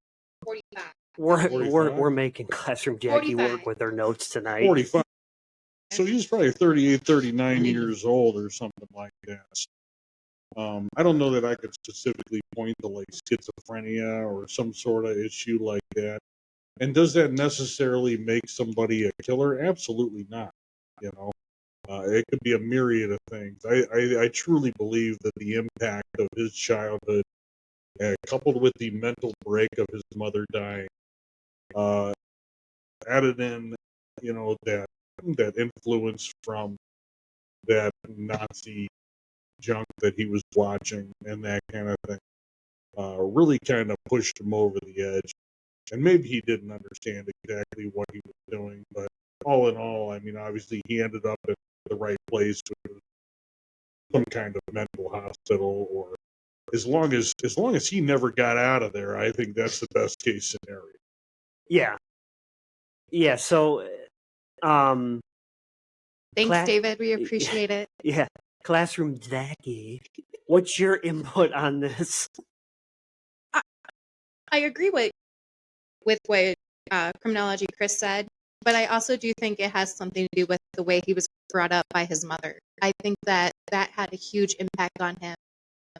45. We're making Classroom Jackie 45. work with her notes tonight. 45. So he's probably 38, 39 years old or something like that. I don't know that I could specifically point to like schizophrenia or some sort of issue like that. And does that necessarily make somebody a killer? Absolutely not. You know, it could be a myriad of things. I truly believe that the impact of his childhood, coupled with the mental break of his mother dying, added in, you know, that influence from that Nazi junk that he was watching and that kind of thing, really kind of pushed him over the edge. And maybe he didn't understand exactly what he was doing, but all in all, I mean, obviously he ended up at the right place, which was some kind of mental hospital, or as long as he never got out of there, I think that's the best case scenario. Yeah. Yeah. So, Thanks, David. We appreciate it. Yeah. Classroom Jackie, what's your input on this? I agree with what Criminology Chris said, but I also do think it has something to do with the way he was brought up by his mother. I think that had a huge impact on him.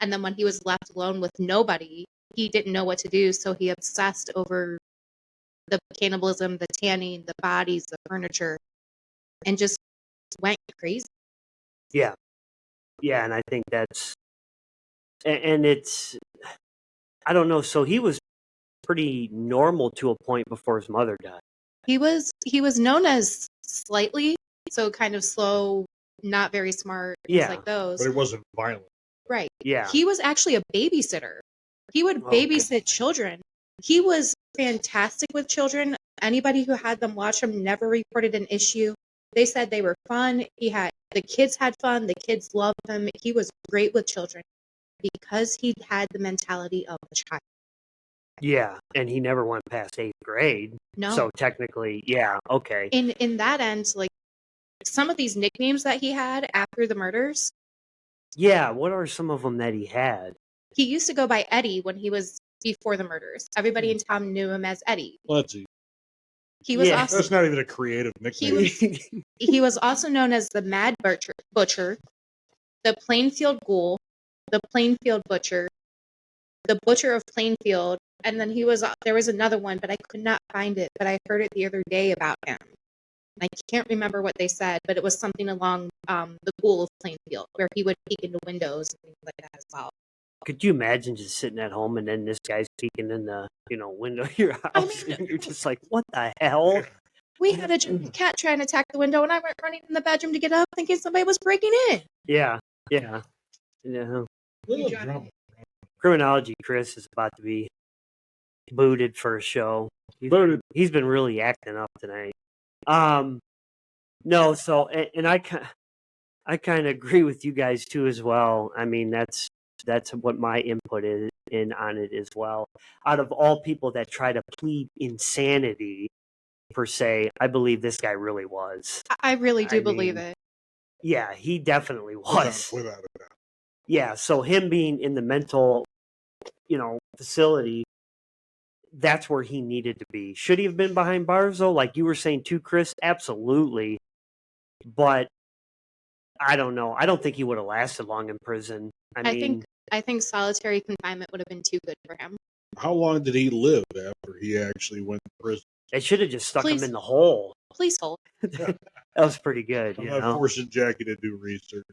And then when he was left alone with nobody, he didn't know what to do, so he obsessed over the cannibalism, the tanning, the bodies, the furniture, and just went crazy. Yeah. Yeah, and I think that's, and it's, I don't know, so he was pretty normal to a point before his mother died. He was known as slightly, so kind of slow, not very smart, things like those. But it wasn't violent. Right. Yeah. He was actually a babysitter. He would babysit children. He was fantastic with children. Anybody who had them watch him never reported an issue. They said they were fun. The kids had fun. The kids loved him. He was great with children because he had the mentality of a child. Yeah, and he never went past 8th grade. No. So technically, yeah, okay. In that end, like some of these nicknames that he had after the murders. Yeah, what are some of them that he had? He used to go by Eddie when he was before the murders. Everybody in town knew him as Eddie. Let's see. He was also, that's not even a creative nickname. He was also known as the Mad Butcher, the Plainfield Ghoul, the Plainfield Butcher, the Butcher of Plainfield, and then there was another one, but I could not find it, but I heard it the other day about him. I can't remember what they said, but it was something along the Ghoul of Plainfield, where he would peek into windows and things like that as well. Could you imagine just sitting at home and then this guy's peeking in the window of your house, and you're just like, what the hell? We had a cat trying to attack the window, and I went running in the bedroom to get up, thinking somebody was breaking in. Yeah. Criminology Chris is about to be booted for a show. He's been really acting up tonight. No, so and I kind of agree with you guys too as well. I mean, that's what my input is on it as well. Out of all people that try to plead insanity per se, I believe this guy really was. I really do believe it. Yeah, he definitely was. Without a doubt. Yeah, so him being in the mental, facility, that's where he needed to be. Should he have been behind bars though, like you were saying too, Chris? Absolutely. But I don't know. I don't think he would have lasted long in prison. I think solitary confinement would have been too good for him. How long did he live after he actually went to prison? They should have just stuck him in the hole. Police hole. That was pretty good. I'm not forcing Jackie to do research.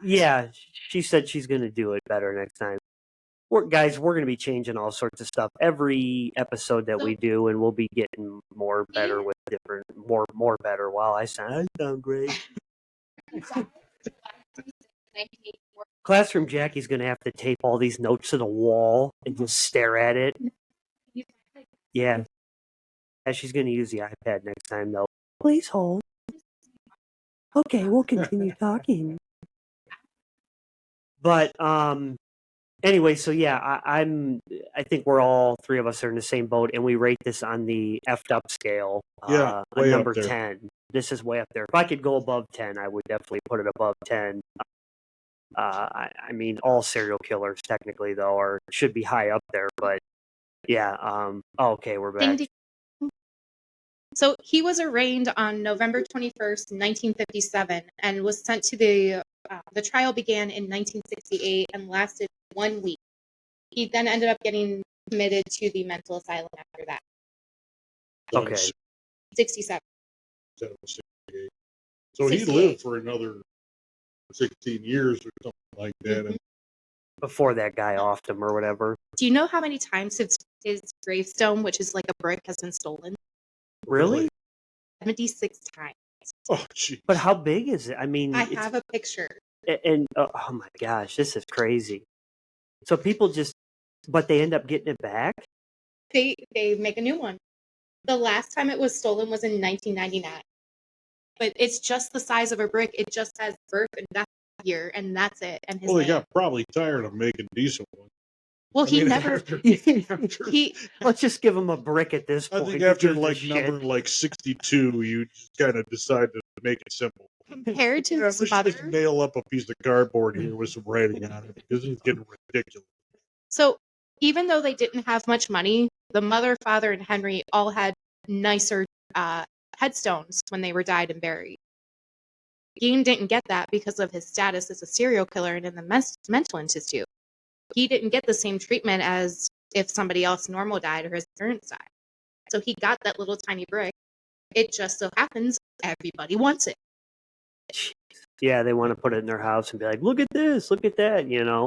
Yeah, she said she's going to do it better next time. We're going to be changing all sorts of stuff every episode that we do, and we'll be getting more better with different, more better. Wow, I sound great. Classroom Jackie's going to have to tape all these notes to the wall and just stare at it. Yeah, she's going to use the iPad next time, though. Please hold. Okay, we'll continue talking. But anyway, so yeah, I think we're all three of us are in the same boat, and we rate this on the effed up scale. Yeah, a way up number there. 10. This is way up there. If I could go above 10, I would definitely put it above 10. I mean, all serial killers technically though should be high up there, but yeah. Okay, we're back. So he was arraigned on November 21st, 1957, and was sent to the trial began in 1968 and lasted 1 week. He then ended up getting committed to the mental asylum after that. Okay. 67. So he 68. lived for another 16 years or something like that. And Before that guy offed him or whatever. Do you know how many times his gravestone, which is like a brick, has been stolen? Really? 76 times. Oh, jeez. But how big is it? I mean, I have a picture. And oh my gosh, this is crazy. So people but they end up getting it back? They make a new one. The last time it was stolen was in 1999. But it's just the size of a brick. It just has birth and death year, and that's it. And his Well, they name. got probably tired of making decent ones. Well, he never. He let's just give him a brick at this I point. think after Who gives a number shit? like 62, you just kind of decide to make it simple. Compared to his Let's mother. just nail up a piece of cardboard here with some writing on it because it's getting ridiculous. So even though they didn't have much money, the mother, father, and Henry all had nicer headstones when they were died and buried. Gein didn't get that because of his status as a serial killer and in the mental institute. He didn't get the same treatment as if somebody else normal died or his parents died. So he got that little tiny brick. It just so happens everybody wants it. Yeah, they want to put it in their house and be like, look at this, look at that, you know.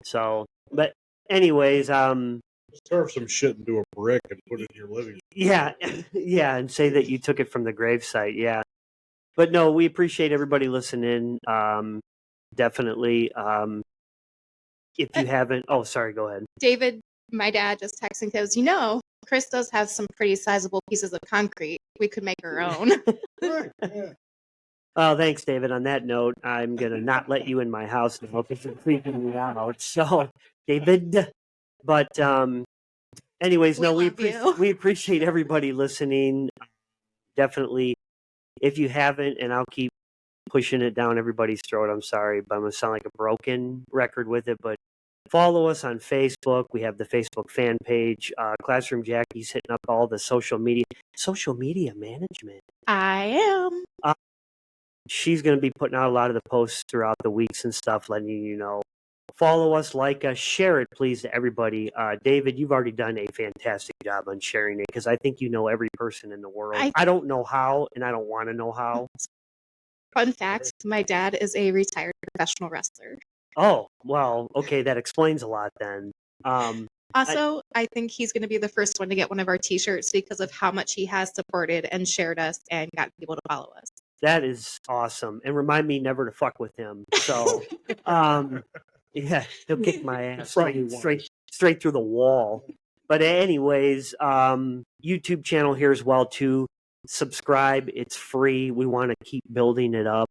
So, but anyways, Just carve some shit into a brick and put it in your living room. yeah, yeah, and say that you took it from the gravesite, yeah. But no, we appreciate everybody listening. Definitely. If you haven't, sorry, go ahead. David, my dad, just texting because Chris does have some pretty sizable pieces of concrete. We could make our own. Right, yeah. Thanks, David. On that note, I'm gonna not let you in my house now because you're freaking me out. So, David, but anyways, we appreciate everybody listening. Definitely, if you haven't, and I'll keep pushing it down everybody's throat. I'm sorry, but I'm gonna sound like a broken record with it. But follow us on Facebook. We have the Facebook fan page. Classroom Jackie's hitting up all the social media management. I am. She's going to be putting out a lot of the posts throughout the weeks and stuff, letting you know. Follow us, like us, share it, please, to everybody. David, you've already done a fantastic job on sharing it because I think you know every person in the world. I don't know how, and I don't want to know how. Fun fact, my dad is a retired professional wrestler. Oh, well, okay, that explains a lot then. Also, I think he's going to be the first one to get one of our T-shirts because of how much he has supported and shared us and got people to follow us. That is awesome. And remind me never to fuck with him. So, yeah, he'll kick my ass straight through the wall. But anyways, YouTube channel here as well too. Subscribe. It's free. We want to keep building it up.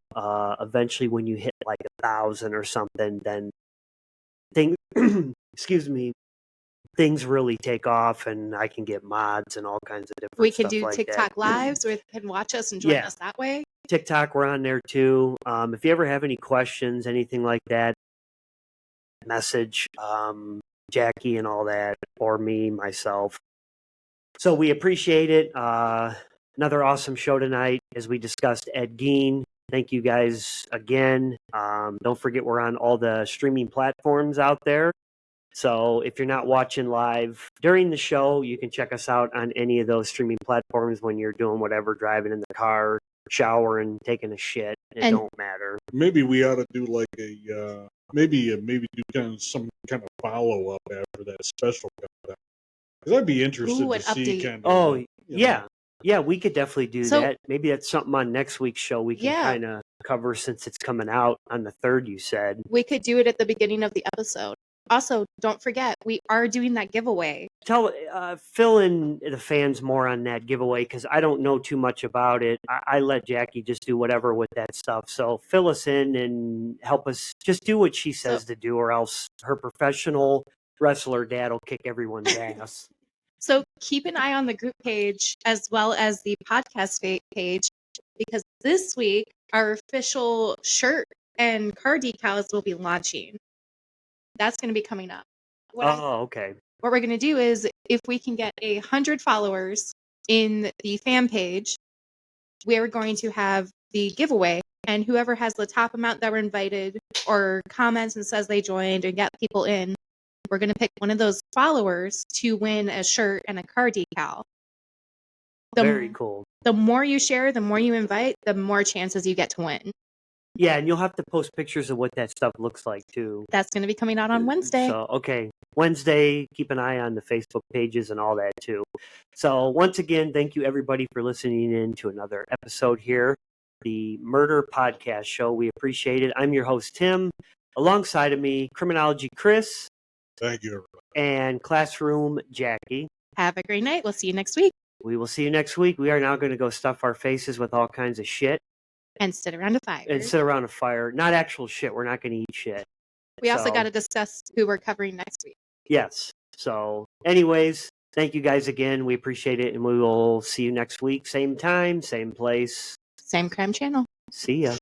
Eventually when you hit like 1,000 or something, then excuse me, things really take off and I can get mods and all kinds of different We can stuff do like TikTok that. lives where you can watch us and join us that way. TikTok, we're on there too. If you ever have any questions, anything like that, message Jackie and all that, or me, myself. So we appreciate it. Another awesome show tonight as we discussed Ed Gein. Thank you guys again. Don't forget we're on all the streaming platforms out there. So if you're not watching live during the show, you can check us out on any of those streaming platforms when you're doing whatever, driving in the car, showering, taking a shit. It don't matter. Maybe we ought to do like a maybe do some kind of follow up after that special comes out. Because I'd be interested to see kind of. Yeah, we could definitely do that. Maybe that's something on next week's show we can kind of cover since it's coming out on the 3rd. You said we could do it at the beginning of the episode. Also, don't forget, we are doing that giveaway. Fill in the fans more on that giveaway because I don't know too much about it. I let Jackie just do whatever with that stuff. So fill us in and help us just do what she says to do, or else her professional wrestler dad will kick everyone's ass. So keep an eye on the group page as well as the podcast page, because this week our official shirt and car decals will be launching. That's going to be coming up. Okay. What we're going to do is, if we can get 100 followers in the fan page, we're going to have the giveaway, and whoever has the top amount that were invited or comments and says they joined and got people in, we're going to pick one of those followers to win a shirt and a car decal. Very cool. The more you share, the more you invite, the more chances you get to win. Yeah, and you'll have to post pictures of what that stuff looks like too. That's going to be coming out on Wednesday. So, okay. Wednesday, keep an eye on the Facebook pages and all that too. So, once again, thank you everybody for listening in to another episode here, the Murder Podcast Show. We appreciate it. I'm your host, Tim. Alongside of me, Criminology Chris. Thank you, everybody. And Classroom Jackie. Have a great night. We'll see you next week. We will see you next week. We are now going to go stuff our faces with all kinds of shit. And sit around a fire. And sit around a fire. Not actual shit. We're not going to eat shit. We also got to discuss who we're covering next week. Yes. So, anyways, thank you guys again. We appreciate it. And we will see you next week. Same time, same place. Same crime channel. See ya.